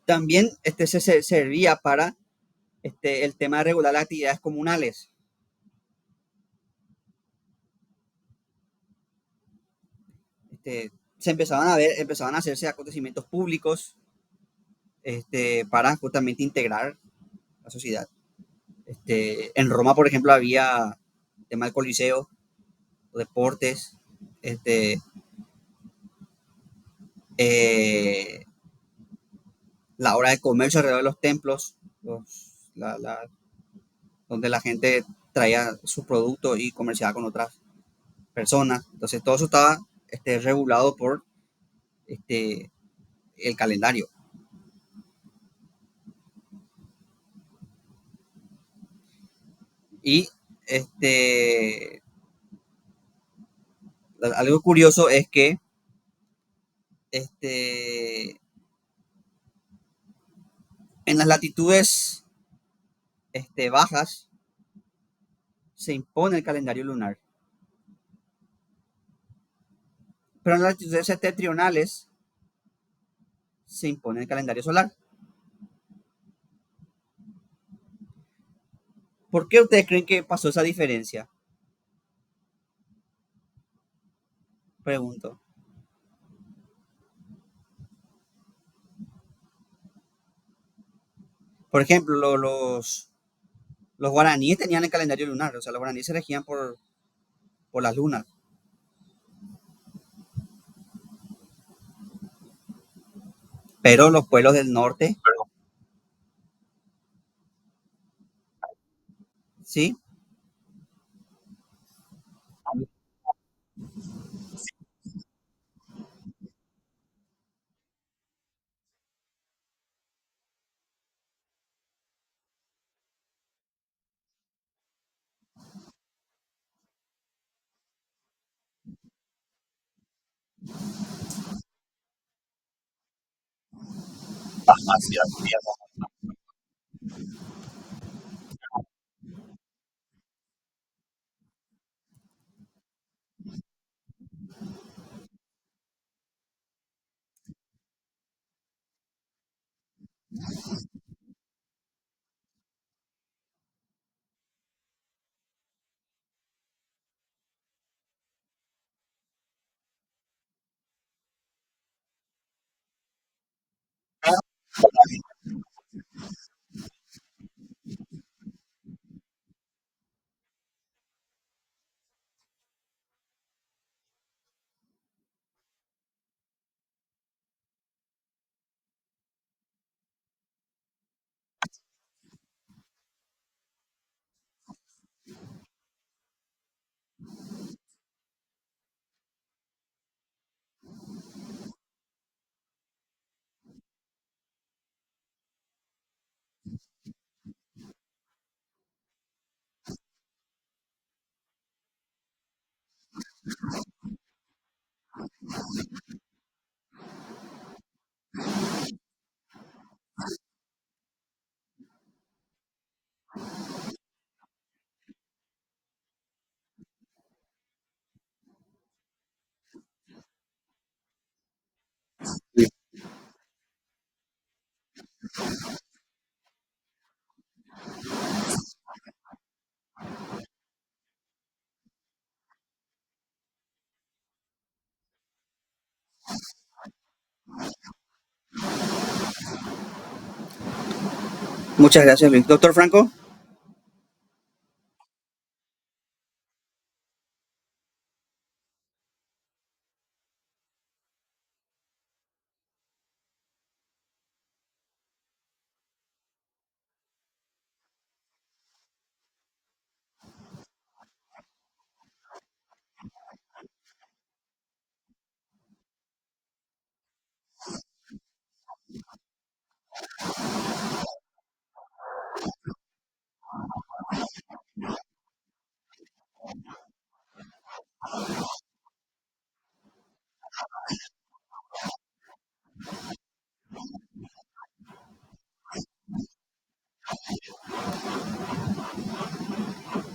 También se servía para el tema de regular las actividades comunales. Se empezaban a hacerse acontecimientos públicos para justamente integrar la sociedad. En Roma, por ejemplo, había el tema del coliseo, deportes, este, eh, la hora de comercio alrededor de los templos, donde la gente traía sus productos y comerciaba con otras personas. Entonces todo eso estaba regulado por este, el calendario. Y este, algo curioso es que este, en las latitudes bajas se impone el calendario lunar, pero en las latitudes septentrionales se impone el calendario solar. ¿Por qué ustedes creen que pasó esa diferencia? Pregunto. Por ejemplo, los guaraníes tenían el calendario lunar, o sea, los guaraníes se regían por las lunas, pero los pueblos del norte, ¿sí? Muchas gracias, Luis. Doctor Franco,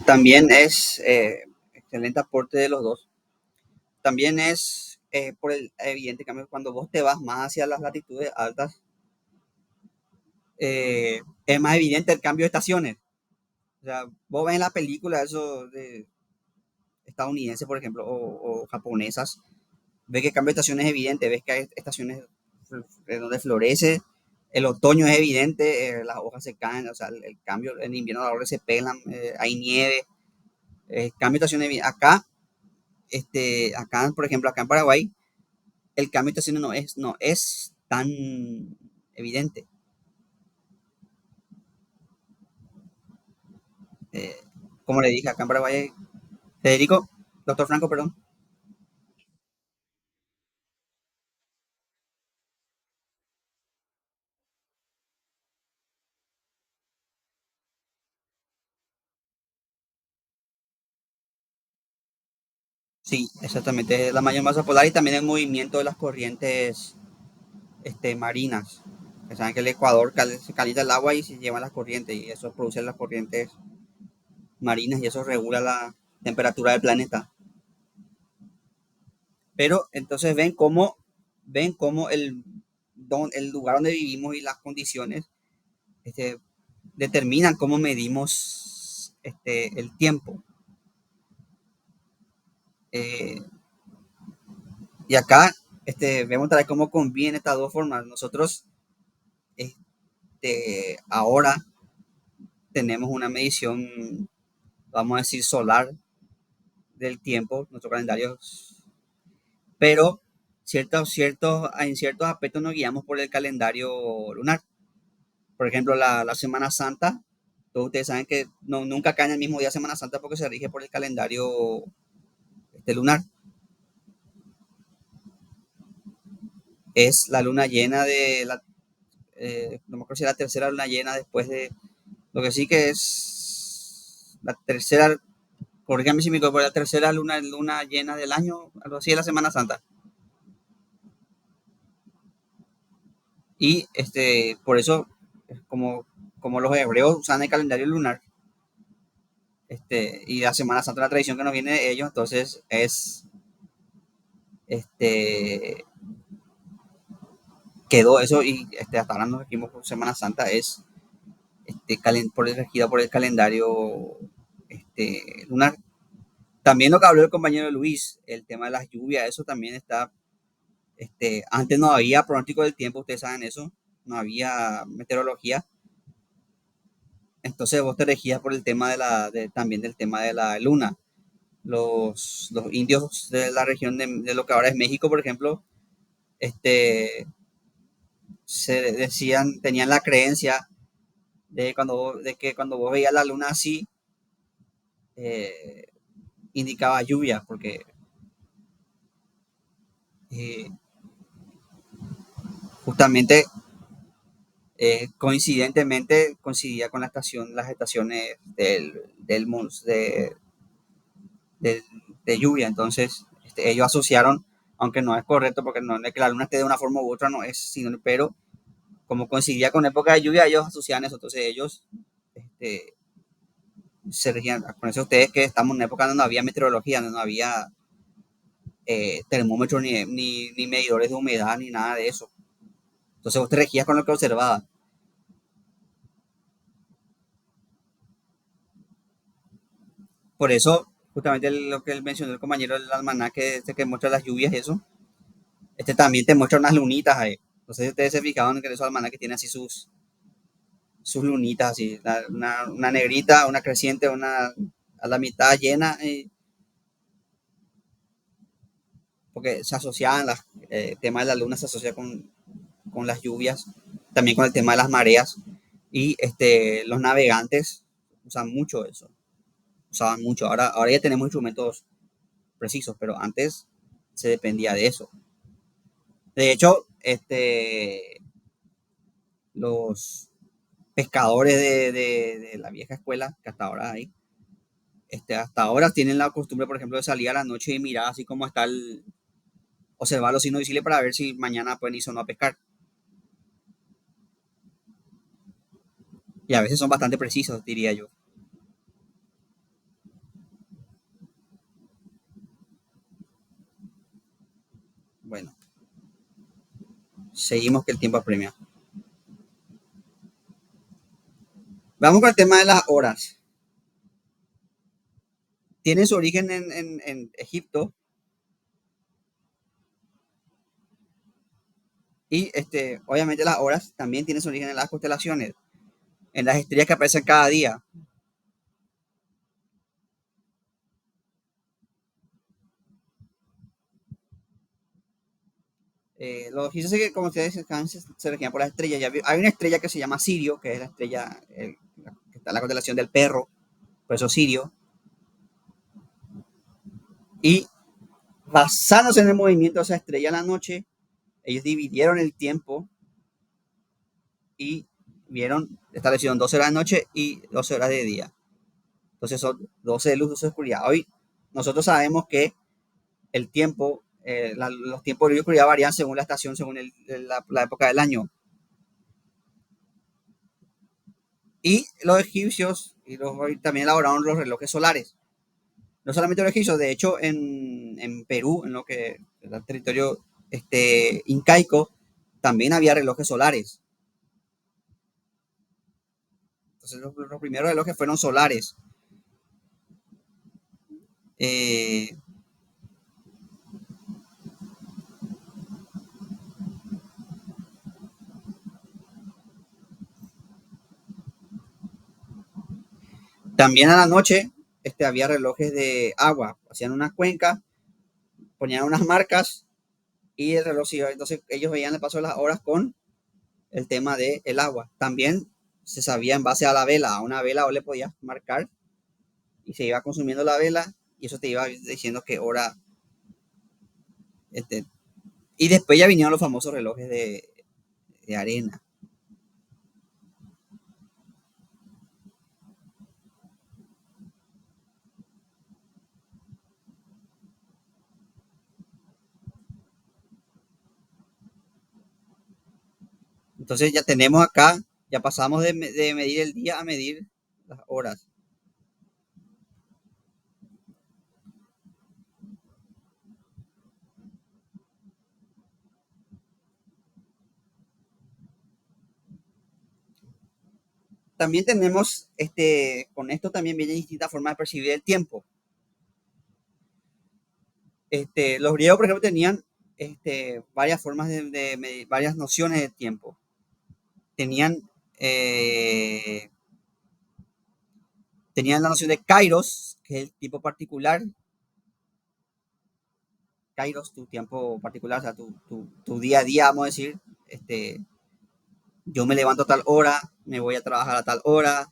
también es excelente aporte de los dos. También es por el evidente cambio, cuando vos te vas más hacia las latitudes altas, es más evidente el cambio de estaciones. O sea, vos ves en la película eso de estadounidense, por ejemplo, o japonesas, ves que el cambio de estaciones es evidente, ves que hay estaciones donde florece, el otoño es evidente, las hojas se caen, o sea, el cambio, en invierno las hojas se pelan, hay nieve, cambio de estaciones. Acá, acá, por ejemplo, acá en Paraguay, el cambio de estaciones no es tan evidente. Eh, Como le dije, acá en Paraguay, Federico, doctor Franco, perdón. Sí, exactamente, la mayor masa polar y también el movimiento de las corrientes marinas. Que saben que el Ecuador se calienta el agua y se llevan las corrientes y eso produce las corrientes marinas y eso regula la temperatura del planeta. Pero entonces ven cómo el lugar donde vivimos y las condiciones este, determinan cómo medimos el tiempo. Eh, y acá vemos tal vez cómo conviene estas dos formas. Nosotros ahora tenemos una medición, vamos a decir, solar del tiempo, nuestro calendario, pero en ciertos aspectos nos guiamos por el calendario lunar. Por ejemplo, la Semana Santa, todos ustedes saben que nunca cae en el mismo día Semana Santa porque se rige por el calendario lunar. Es la luna llena no me acuerdo si es la tercera luna llena después de, lo que sí que es la tercera, corrígame si me equivoco, la tercera luna llena del año, algo así es la Semana Santa. Y por eso, como los hebreos usan el calendario lunar, y la Semana Santa, la tradición que nos viene de ellos, entonces este, quedó eso y hasta ahora nos regimos por Semana Santa, es regida por el calendario lunar. También lo que habló el compañero Luis, el tema de las lluvias, eso también está, antes no había pronóstico del tiempo, ustedes saben eso, no había meteorología, entonces vos te regías por el tema también del tema de la luna. Los indios de la región de lo que ahora es México, por ejemplo, este, se decían, tenían la creencia de que cuando vos veías la luna así, eh, indicaba lluvia, porque eh, justamente coincidentemente coincidía con las estaciones del- de lluvia. Entonces, ellos asociaron, aunque no es correcto, porque no es que la luna esté de una forma u otra, no es, sino, pero como coincidía con época de lluvia, ellos asociaban eso. Entonces, ellos este, se regían. Con eso, ustedes que estamos en una época donde no había meteorología, donde no había termómetros ni medidores de humedad, ni nada de eso. Entonces, vos te regías con lo que observabas. Por eso, justamente lo que él mencionó el compañero del almanaque, que muestra las lluvias y eso, también te muestra unas lunitas ahí. No sé si ustedes se fijaron que esos almanaques tienen así sus lunitas, así, una negrita, una creciente, una a la mitad llena, porque se asociaban, el tema de la luna se asocia con las lluvias, también con el tema de las mareas, y los navegantes usan mucho eso, usaban mucho. Ahora ya tenemos instrumentos precisos, pero antes se dependía de eso. De hecho, los pescadores de la vieja escuela, que hasta ahora hay, hasta ahora tienen la costumbre, por ejemplo, de salir a la noche y mirar así como está observar los signos visibles para ver si mañana pueden ir o no a pescar. Y a veces son bastante precisos, diría yo. Bueno, seguimos que el tiempo apremia. Vamos con el tema de las horas. Tiene su origen en Egipto y obviamente las horas también tienen su origen en las constelaciones, en las estrellas que aparecen cada día. Los egipcios, como ustedes saben, se regían por las estrellas. Hay una estrella que se llama Sirio, que es la estrella que está en la constelación del perro, por eso Sirio. Y basándose en el movimiento de esa estrella en la noche, ellos dividieron el tiempo y establecieron 12 horas de noche y 12 horas de día. Entonces son 12 de luz, 12 de oscuridad. Hoy nosotros sabemos que el tiempo, los tiempos de luz y oscuridad varían según la estación, según la época del año. Y los egipcios también elaboraron los relojes solares. No solamente los egipcios, de hecho en Perú, en lo que era el territorio incaico, también había relojes solares. Entonces los primeros relojes fueron solares. Eh, También a la noche había relojes de agua. Hacían una cuenca, ponían unas marcas y el reloj iba. Entonces ellos veían el paso de las horas con el tema del agua. También se sabía en base a la vela. A una vela o le podías marcar y se iba consumiendo la vela y eso te iba diciendo qué hora. Este, y después ya vinieron los famosos relojes de arena. Entonces ya tenemos acá, ya pasamos de medir el día a medir las horas. También tenemos, con esto también viene distintas formas de percibir el tiempo. Los griegos, por ejemplo, tenían varias formas de medir, varias nociones de tiempo. Tenían, eh, tenían la noción de kairos, que es el tiempo particular. Kairos, tu tiempo particular, o sea, tu día a día, vamos a decir. Yo me levanto a tal hora, me voy a trabajar a tal hora.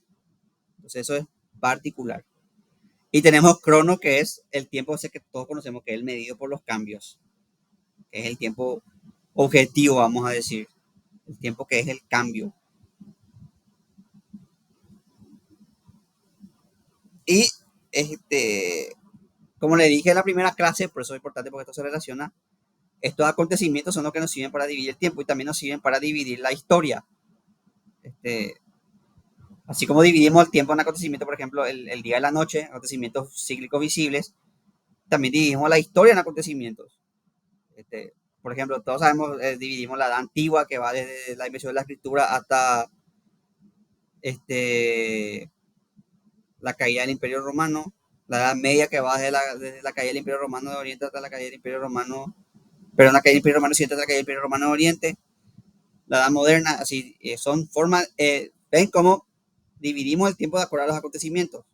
Entonces, eso es particular. Y tenemos crono, que es el tiempo ese que todos conocemos, que es el medido por los cambios, que es el tiempo objetivo, vamos a decir, el tiempo que es el cambio. Y como le dije en la primera clase, por eso es importante porque esto se relaciona, estos acontecimientos son los que nos sirven para dividir el tiempo y también nos sirven para dividir la historia. Este, Así como dividimos el tiempo en acontecimientos, por ejemplo, el día y la noche, acontecimientos cíclicos visibles, también dividimos la historia en acontecimientos. Por ejemplo, todos sabemos, dividimos la edad antigua que va desde la invención de la escritura hasta este, la caída del Imperio Romano, la Edad Media que va desde la caída del Imperio Romano de Oriente hasta la caída del Imperio Romano, pero la caída del Imperio Romano Occidente hasta la caída del Imperio Romano de Oriente, la Edad Moderna, así son formas, ¿Ven cómo dividimos el tiempo de acuerdo a los acontecimientos?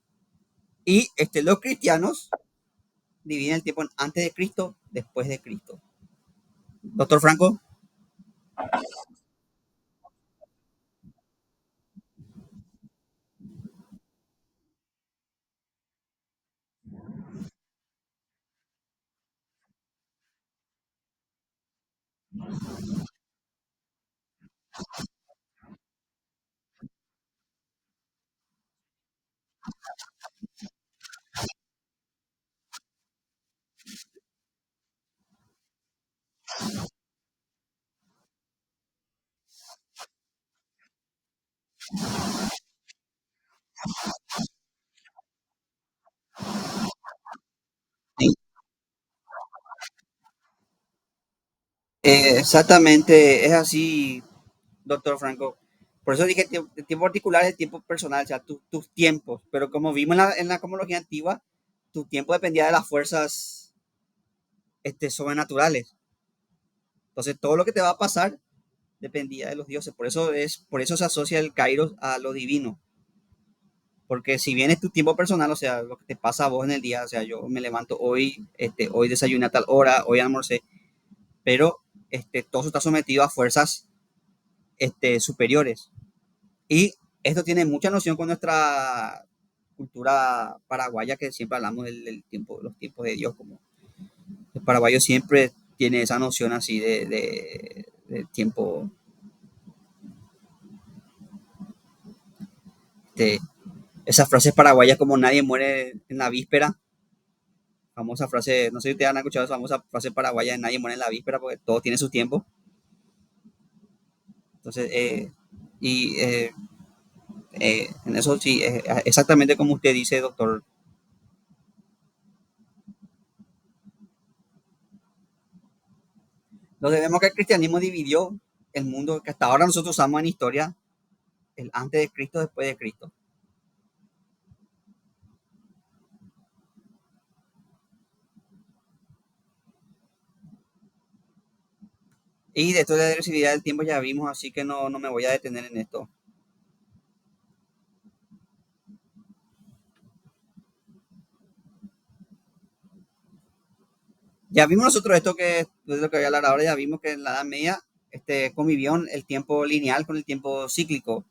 Y los cristianos dividen el tiempo en antes de Cristo, después de Cristo. Doctor Franco. Sí, exactamente, es así, doctor Franco. Por eso dije el tiempo particular es el tiempo personal, o sea, tus tiempos. Pero como vimos en la cosmología antigua, tu tiempo dependía de las fuerzas sobrenaturales. Entonces, todo lo que te va a pasar dependía de los dioses. Por eso se asocia el Kairos a lo divino. Porque si bien es tu tiempo personal, o sea, lo que te pasa a vos en el día, o sea, yo me levanto hoy, hoy desayuné a tal hora, hoy almorcé, pero todo eso está sometido a fuerzas superiores. Y esto tiene mucha noción con nuestra cultura paraguaya, que siempre hablamos del tiempo, los tiempos de Dios, como el paraguayo siempre tiene esa noción así de tiempo, de esas frases paraguayas como nadie muere en la víspera, famosa frase, no sé si ustedes han escuchado esa famosa frase paraguaya de nadie muere en la víspera porque todo tiene su tiempo. Entonces, y en eso sí, exactamente como usted dice, doctor. Entonces vemos que el cristianismo dividió el mundo que hasta ahora nosotros usamos en historia, el antes de Cristo, después de Cristo. Y de esto de la regresividad del tiempo ya vimos, así que no me voy a detener en esto. Ya vimos nosotros esto que es lo que voy a hablar ahora, ya vimos que en la Edad Media convivió el tiempo lineal con el tiempo cíclico.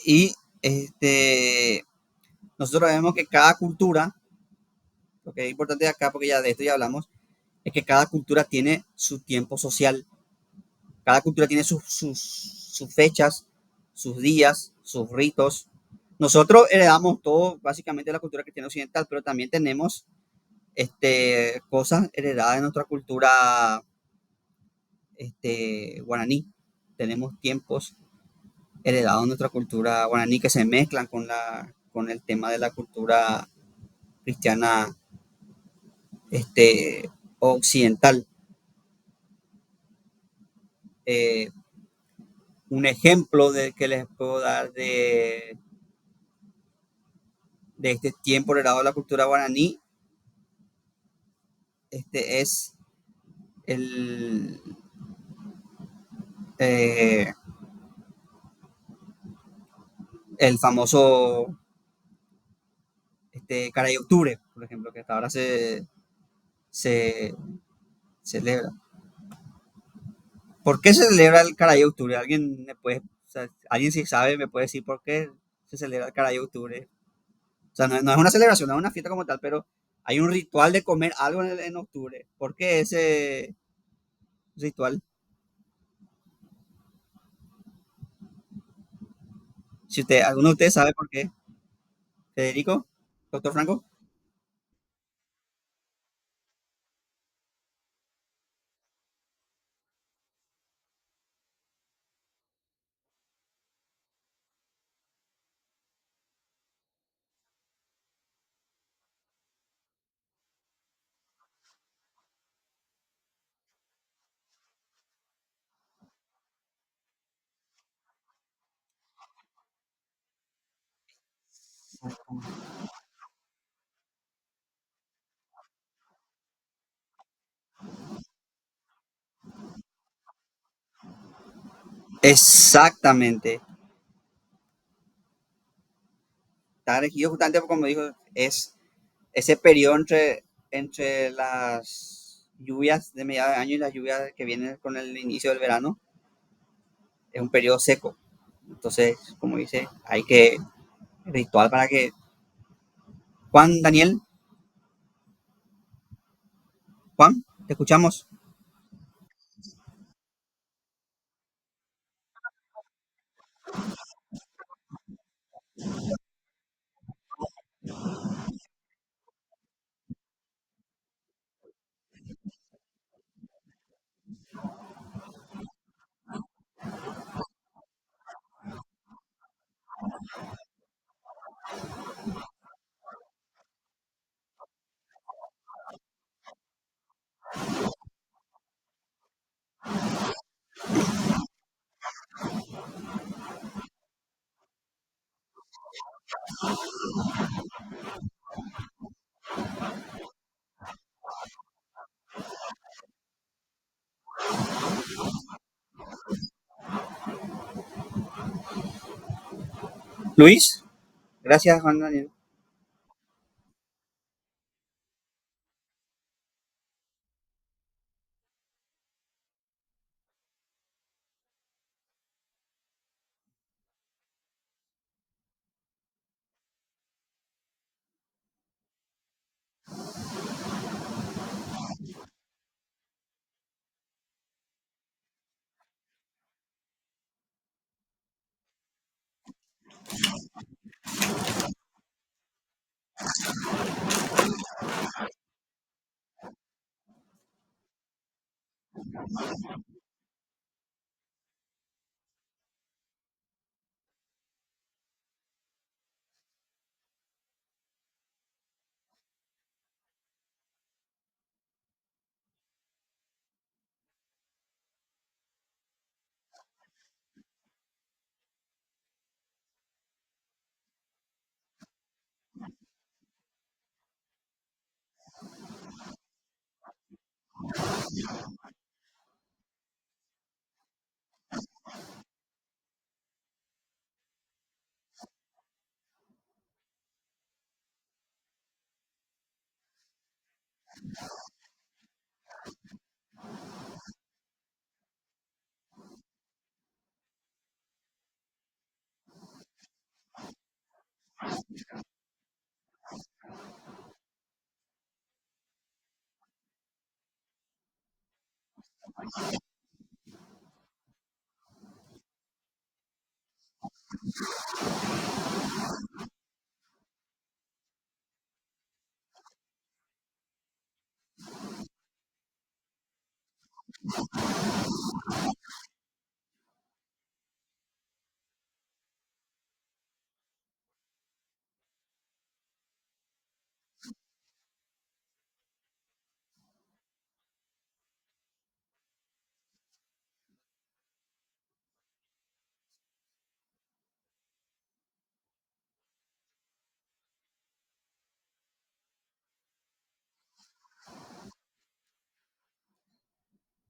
Y nosotros vemos que cada cultura, lo que es importante acá, porque ya de esto ya hablamos, es que cada cultura tiene su tiempo social. Cada cultura tiene sus fechas, sus días, sus ritos. Nosotros heredamos todo básicamente de la cultura cristiana occidental, pero también tenemos cosas heredadas de nuestra cultura guaraní. Tenemos tiempos heredados de nuestra cultura guaraní que se mezclan con el tema de la cultura cristiana occidental. Eh, un ejemplo de que les puedo dar de este tiempo heredado de la cultura guaraní es el, eh, el famoso Caray Octubre, por ejemplo, que hasta ahora se celebra. ¿Por qué se celebra el Caray Octubre? ¿Alguien me puede, o sea, alguien si sabe me puede decir por qué se celebra el Caray Octubre? O sea, no es una celebración, no es una fiesta como tal, pero hay un ritual de comer algo en octubre. ¿Por qué ese ritual? Si alguno de ustedes sabe por qué. Federico, doctor Franco. Exactamente. Está regido justamente como dijo, es ese periodo entre las lluvias de mediados de año y las lluvias que vienen con el inicio del verano, es un periodo seco. Entonces, como dice, hay que ritual para que Juan Daniel, Juan, te escuchamos. Luis, gracias Juan Daniel.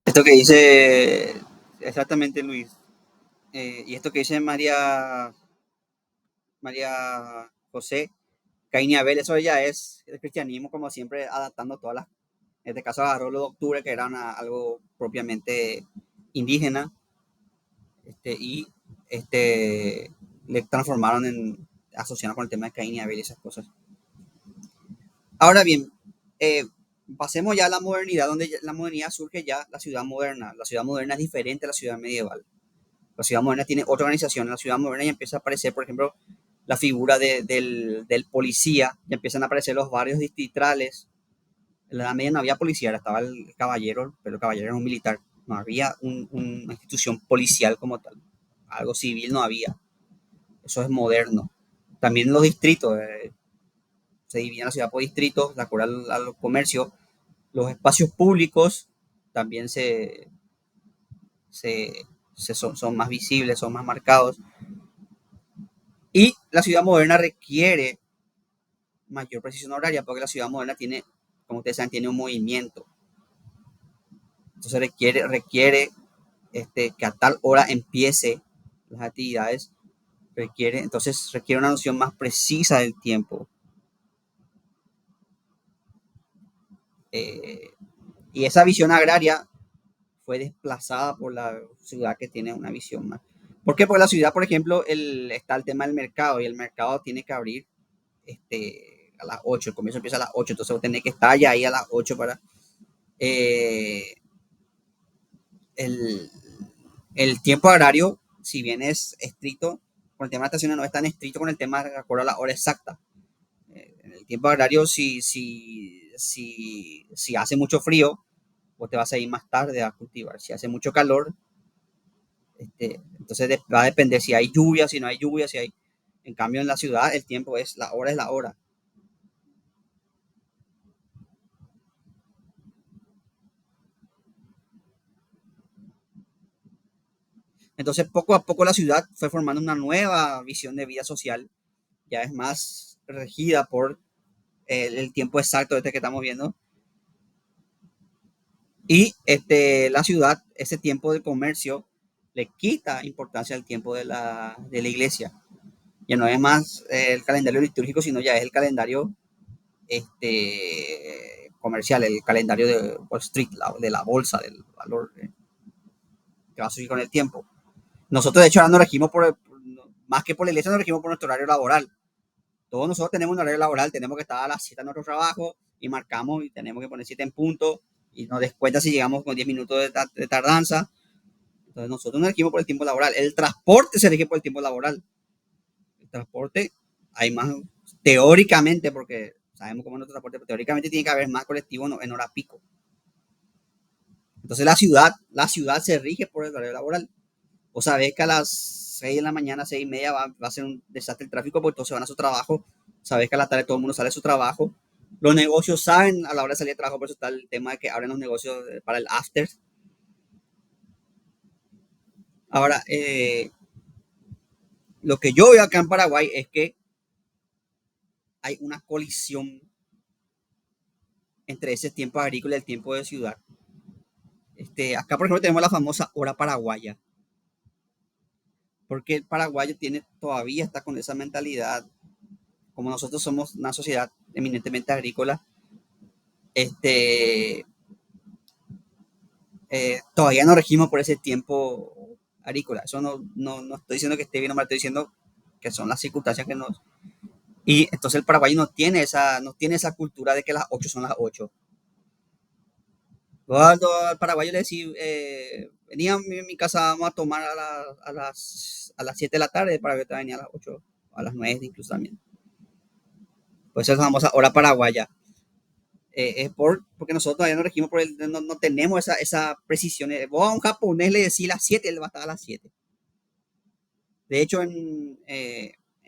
Esto que dice exactamente Luis, y esto que dice María José, Caín y Abel, eso ya es el cristianismo como siempre adaptando todas las, en este caso agarró lo de octubre que era algo propiamente indígena, y le transformaron en asociaron con el tema de Caín y Abel y esas cosas. Ahora bien, eh, pasemos ya a la modernidad, donde la modernidad surge ya la ciudad moderna. La ciudad moderna es diferente a la ciudad medieval. La ciudad moderna tiene otra organización. En la ciudad moderna ya empieza a aparecer, por ejemplo, la figura del policía, ya empiezan a aparecer los barrios distritales. En la Edad Media no había policía, estaba el caballero, pero el caballero era un militar. No había una institución policial como tal. Algo civil no había. Eso es moderno. También los distritos, se dividían la ciudad por distritos, de acuerdo al comercio. Los espacios públicos también se, son más visibles, son más marcados. Y la ciudad moderna requiere mayor precisión horaria porque la ciudad moderna tiene, como ustedes saben, tiene un movimiento. Entonces requiere que a tal hora empiece las actividades, requiere una noción más precisa del tiempo. Eh, y esa visión agraria fue desplazada por la ciudad que tiene una visión más. ¿Por qué? Porque la ciudad, por ejemplo, está el tema del mercado y el mercado tiene que abrir a las 8, el comienzo empieza a las 8, entonces vos tenés que estar ya ahí a las 8 para... eh, el, el tiempo agrario, si bien es estricto, con el tema de estaciones no es tan estricto con el tema de acuerdo a la hora exacta. En el tiempo agrario, si hace mucho frío, vos te vas a ir más tarde a cultivar. Si hace mucho calor, entonces va a depender si hay lluvia, si no hay lluvia, si hay... En cambio, en la ciudad el tiempo es la hora. Entonces, poco a poco la ciudad fue formando una nueva visión de vida social, ya es más regida por el tiempo exacto este que estamos viendo. Y la ciudad, ese tiempo del comercio, le quita importancia al tiempo de la iglesia. Ya no es más el calendario litúrgico, sino ya es el calendario comercial, el calendario de Wall Street, de la bolsa, del valor que va a subir con el tiempo. Nosotros, de hecho, ahora nos regimos más que por la iglesia, nos regimos por nuestro horario laboral. Todos nosotros tenemos un horario laboral, tenemos que estar a las 7 en nuestro trabajo y marcamos y tenemos que poner 7 en punto y nos descuenta si llegamos con 10 minutos de tardanza. Entonces nosotros nos regimos por el tiempo laboral. El transporte se rige por el tiempo laboral. El transporte hay más, teóricamente, porque sabemos cómo es nuestro transporte, pero teóricamente tiene que haber más colectivos en hora pico. Entonces la ciudad se rige por el horario laboral. O sabés que a las 6 de la mañana, 6 y media va a ser un desastre el tráfico porque todos se van a su trabajo. Sabés que a la tarde todo el mundo sale a su trabajo. Los negocios saben a la hora de salir de trabajo, por eso está el tema de que abren los negocios para el after. Ahora, lo que yo veo acá en Paraguay es que hay una colisión entre ese tiempo agrícola y el tiempo de ciudad. Acá, por ejemplo, tenemos la famosa hora paraguaya, porque el paraguayo todavía está con esa mentalidad. Como nosotros somos una sociedad eminentemente agrícola, este, todavía no regimos por ese tiempo agrícola. Eso no estoy diciendo que esté bien o mal, estoy diciendo que son las circunstancias que nos... Y entonces el paraguayo no tiene esa cultura de que las 8 son las 8. Cuando al paraguayo le decía, venía a mi casa, vamos a tomar a las 7 de la tarde, para que te venía a las 8, a las 9 incluso también. Pues esa famosa hora paraguaya. Porque nosotros todavía no regimos no tenemos esa precisión. Vos a un japonés le decís las 7, él va a estar a las 7. De hecho, en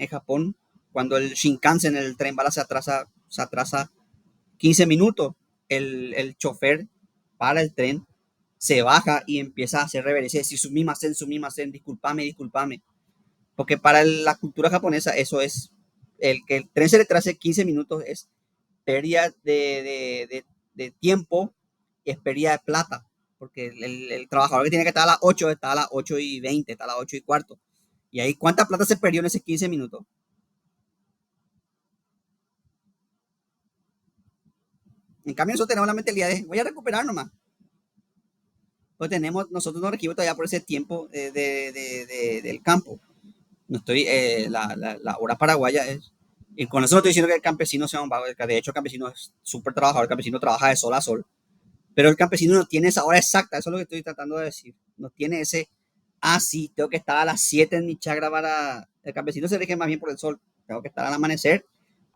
Japón, cuando el Shinkansen, el tren bala, se atrasa 15 minutos, el chofer para el tren, se baja y empieza a hacer reverencia, decir sumimasen, discúlpame, discúlpame. Porque para la cultura japonesa eso es, el que el tren se retrase 15 minutos es pérdida de tiempo y es pérdida de plata. Porque el trabajador que tiene que estar a las 8 está a las 8:20, está a las 8:15. Y ahí, ¿cuánta plata se perdió en esos 15 minutos? En cambio, nosotros tenemos la mentalidad de voy a recuperar nomás. Pues nosotros nos regimos todavía por ese tiempo del campo. No estoy, la hora paraguaya es, y con eso no estoy diciendo que el campesino sea un vago, de hecho el campesino es súper trabajador, el campesino trabaja de sol a sol, pero el campesino no tiene esa hora exacta, eso es lo que estoy tratando de decir, no tiene sí, tengo que estar a las 7 en mi chagra para, el campesino se rige más bien por el sol, tengo que estar al amanecer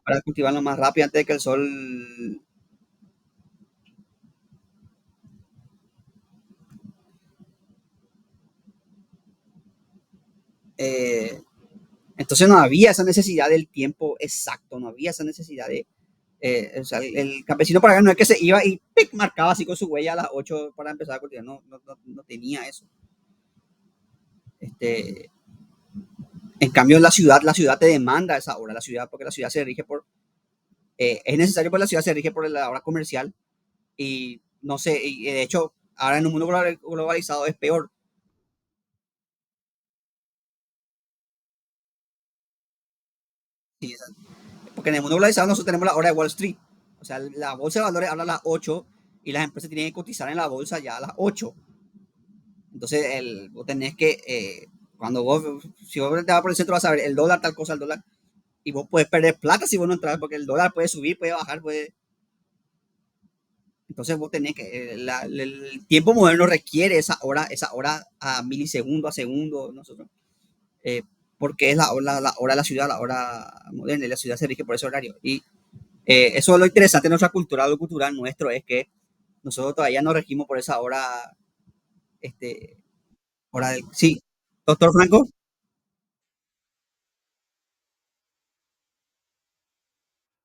para cultivarlo más rápido antes de que el sol, eh, entonces no había esa necesidad del tiempo exacto, no había esa necesidad o sea, el campesino para acá no es que se iba y ¡pic! Marcaba así con su huella a las 8 para empezar a cultivar, no tenía eso. Este, en cambio, la ciudad te demanda esa hora, la ciudad, porque la ciudad se rige es necesario porque la ciudad se rige por la hora comercial y no sé, y de hecho, ahora en un mundo globalizado es peor, Sí, porque en el mundo globalizado nosotros tenemos la hora de Wall Street. O sea, la bolsa de valores habla a las 8 y las empresas tienen que cotizar en la bolsa ya a las 8. Entonces, vos tenés que, cuando vos, si vos te vas por el centro, vas a ver el dólar, tal cosa, el dólar, y vos puedes perder plata si vos no entras, porque el dólar puede subir, puede bajar, puede. Entonces, vos tenés que, el tiempo moderno requiere esa hora a milisegundos, a segundos, nosotros, eh, porque es la hora de la ciudad, la hora moderna, y la ciudad se rige por ese horario. Y eso es lo interesante de nuestra cultura, lo cultural nuestro, es que nosotros todavía nos regimos por esa hora, este, hora del. Sí, doctor Franco.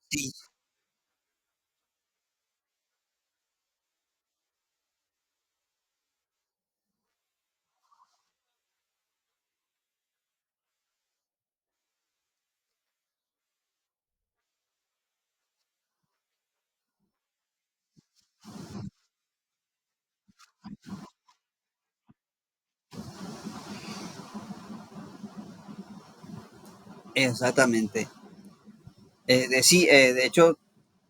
Sí, exactamente. Sí, de hecho,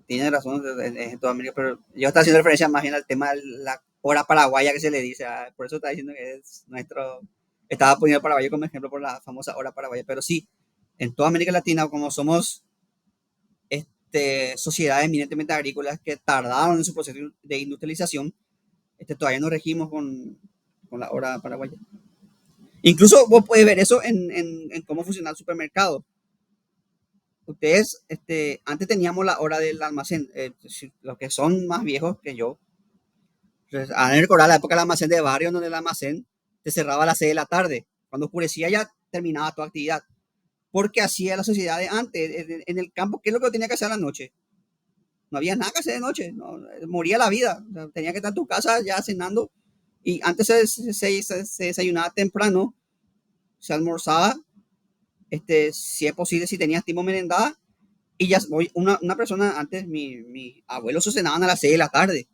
tiene razón en toda América, pero yo estaba haciendo referencia más bien al tema de la hora paraguaya que se le dice, por eso estaba diciendo que es nuestro, estaba poniendo el paraguayo como ejemplo por la famosa hora paraguaya, pero sí, en toda América Latina, como somos sociedades eminentemente agrícolas que tardaron en su proceso de industrialización, todavía nos regimos con la hora paraguaya. Incluso vos puedes ver eso en cómo funciona el supermercado. Ustedes, antes teníamos la hora del almacén, los que son más viejos que yo, pues, han de recordar la época del almacén de barrio, donde el almacén te cerraba a las 6 de la tarde. Cuando oscurecía ya terminaba tu actividad. Porque hacía la sociedad de antes, en el campo, ¿qué es lo que tenía que hacer a la noche? No había nada que hacer de noche, no, moría la vida. O sea, tenía que estar en tu casa ya cenando. Y antes se desayunaba temprano, se almorzaba, si es posible, si tenías tiempo merendada. Y ya, una persona antes, mi abuelo se cenaban a las 6 de la tarde.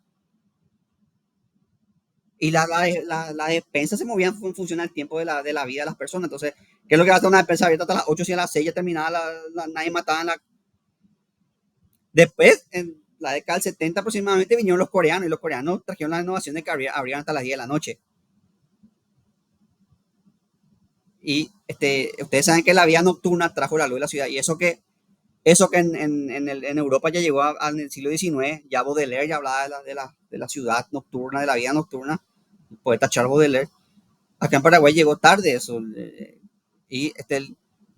Y la despensa se movía en función del tiempo de la vida de las personas. Entonces, ¿qué es lo que va a estar una despensa abierta hasta las 8 si a las 6 ya terminaba nadie mataba en la. Después, en la década del 70 aproximadamente, vinieron los coreanos y los coreanos trajeron la innovación de que abrían hasta las 10 de la noche. Y ustedes saben que la vida nocturna trajo la luz de la ciudad. Y eso que en Europa ya llegó en el siglo XIX, ya Baudelaire ya hablaba de la ciudad nocturna, de la vida nocturna, el poeta Charles Baudelaire. Acá en Paraguay llegó tarde eso. Y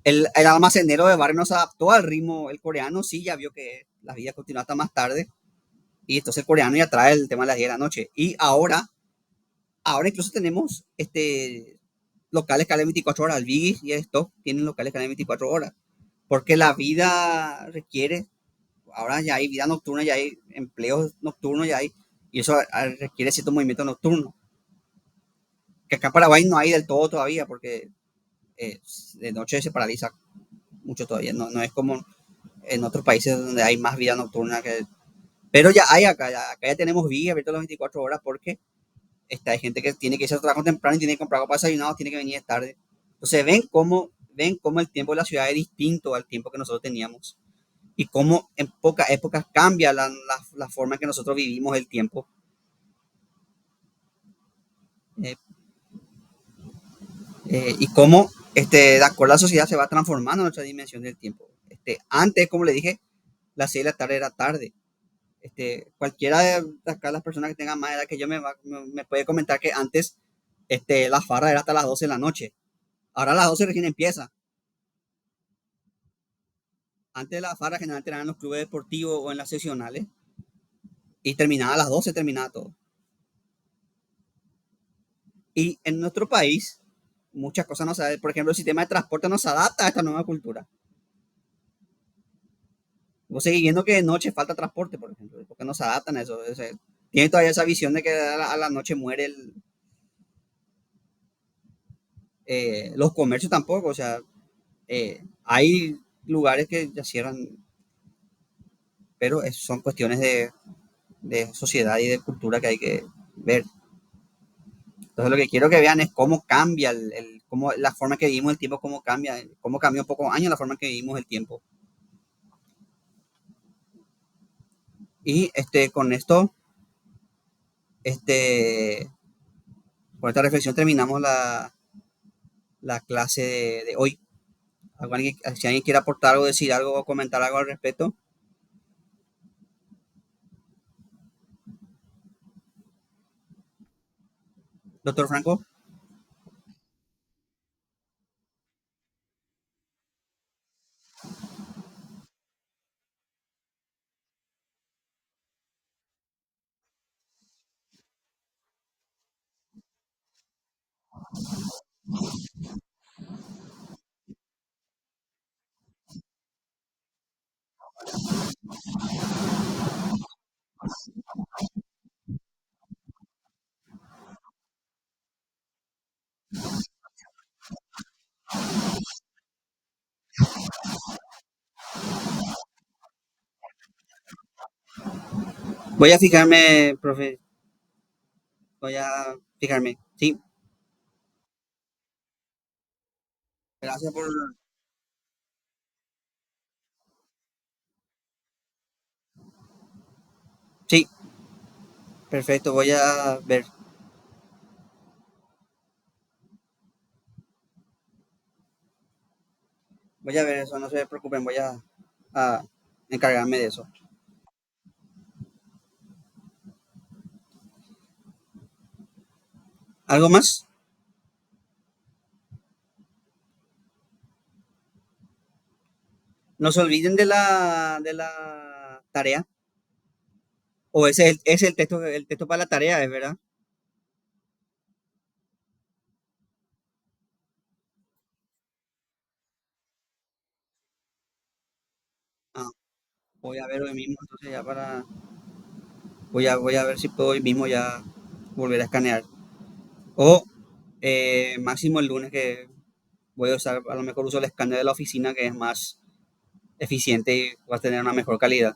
el almacenero de barrio no se adaptó al ritmo. El coreano sí ya vio que la vida continúa hasta más tarde. Y entonces el coreano ya trae el tema de las 10 de la noche. Y ahora incluso tenemos locales que hablan 24 horas. El Biggie y esto tienen locales que hablan 24 horas. Porque la vida requiere, ahora ya hay vida nocturna, ya hay empleos nocturnos, ya hay. Y eso requiere cierto movimiento nocturno. Que acá en Paraguay no hay del todo todavía, porque eh, de noche se paraliza mucho todavía. No, no es como en otros países donde hay más vida nocturna. Pero ya hay acá ya tenemos vida abierta las 24 horas porque hay gente que tiene que irse a trabajo temprano y tiene que comprar algo para desayunar, tiene que venir tarde. Entonces ven cómo el tiempo de la ciudad es distinto al tiempo que nosotros teníamos y cómo en pocas épocas cambia la forma en que nosotros vivimos el tiempo. eh, y cómo, de acuerdo a la sociedad, se va transformando nuestra dimensión del tiempo. Antes, como le dije, las 6 de la tarde era tarde. Cualquiera de acá las personas que tengan más edad que yo me puede comentar que antes la farra era hasta las 12 de la noche. Ahora a las 12 recién empieza. Antes de la farra generalmente eran en los clubes deportivos o en las seccionales y terminaba a las 12, terminaba todo. Y en nuestro país muchas cosas no se, por ejemplo, el sistema de transporte no se adapta a esta nueva cultura. Vos seguís viendo que de noche falta transporte, por ejemplo, porque no se adaptan a eso. Tiene todavía esa visión de que a la noche muere los comercios tampoco, o sea, hay lugares que ya cierran, pero son cuestiones de sociedad y de cultura que hay que ver. Entonces lo que quiero que vean es cómo cambia cómo, la forma que vivimos el tiempo, cómo cambia, cómo cambió en pocos años la forma que vivimos el tiempo. Y con esto, este, con esta reflexión terminamos la clase de hoy. Si alguien quiere aportar algo, decir algo o comentar algo al respecto, doctor Franco, voy a fijarme, profe, voy a fijarme. Sí, gracias por... Sí, perfecto, voy a ver. Voy a ver eso, no se preocupen, voy a encargarme de eso. ¿Algo más? No se olviden de la tarea. O ese es el texto para la tarea, ¿es verdad? Ah, voy a ver hoy mismo, entonces ya para... voy a ver si puedo hoy mismo ya volver a escanear. O máximo el lunes que voy a usar, a lo mejor uso el escáner de la oficina que es más eficiente y va a tener una mejor calidad.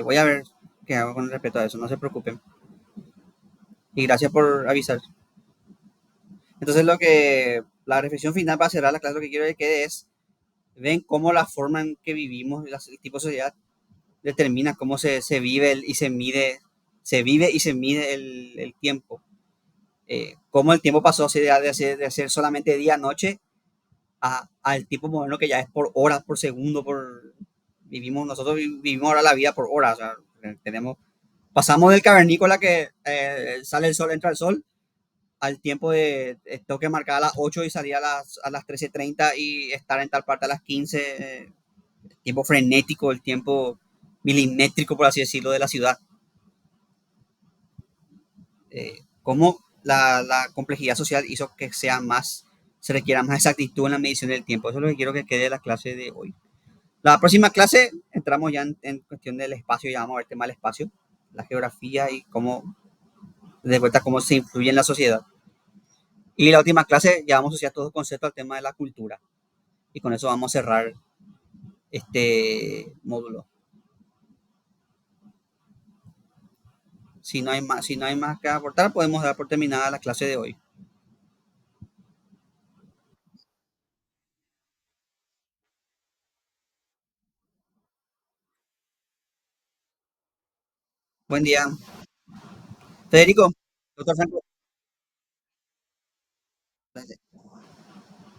Voy a ver qué hago con respecto a eso, no se preocupen. Y gracias por avisar. Entonces la reflexión final para cerrar la clase, lo que quiero que quede es, ven cómo la forma en que vivimos, el tipo de sociedad, determina cómo se vive y se mide, se vive y se mide el tiempo. Cómo el tiempo pasó de ser solamente día-noche al tiempo moderno que ya es por horas, por segundo, nosotros vivimos ahora la vida por horas. O sea, pasamos del cavernícola que sale el sol, entra el sol, al tiempo de tengo que marcar a las 8 y salir a las 13:30 y estar en tal parte a las 15. El tiempo frenético, el tiempo milimétrico, por así decirlo, de la ciudad. Cómo la complejidad social hizo que se requiera más exactitud en la medición del tiempo. Eso es lo que quiero que quede de la clase de hoy. La próxima clase entramos ya en cuestión del espacio, ya vamos a ver el tema del espacio, la geografía y cómo, de vuelta, cómo se influye en la sociedad. Y la última clase ya vamos a asociar todos los conceptos al tema de la cultura. Y con eso vamos a cerrar este módulo. Si no hay más que aportar, podemos dar por terminada la clase de hoy. Buen día. Federico, doctor Franco,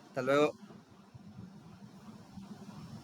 hasta luego.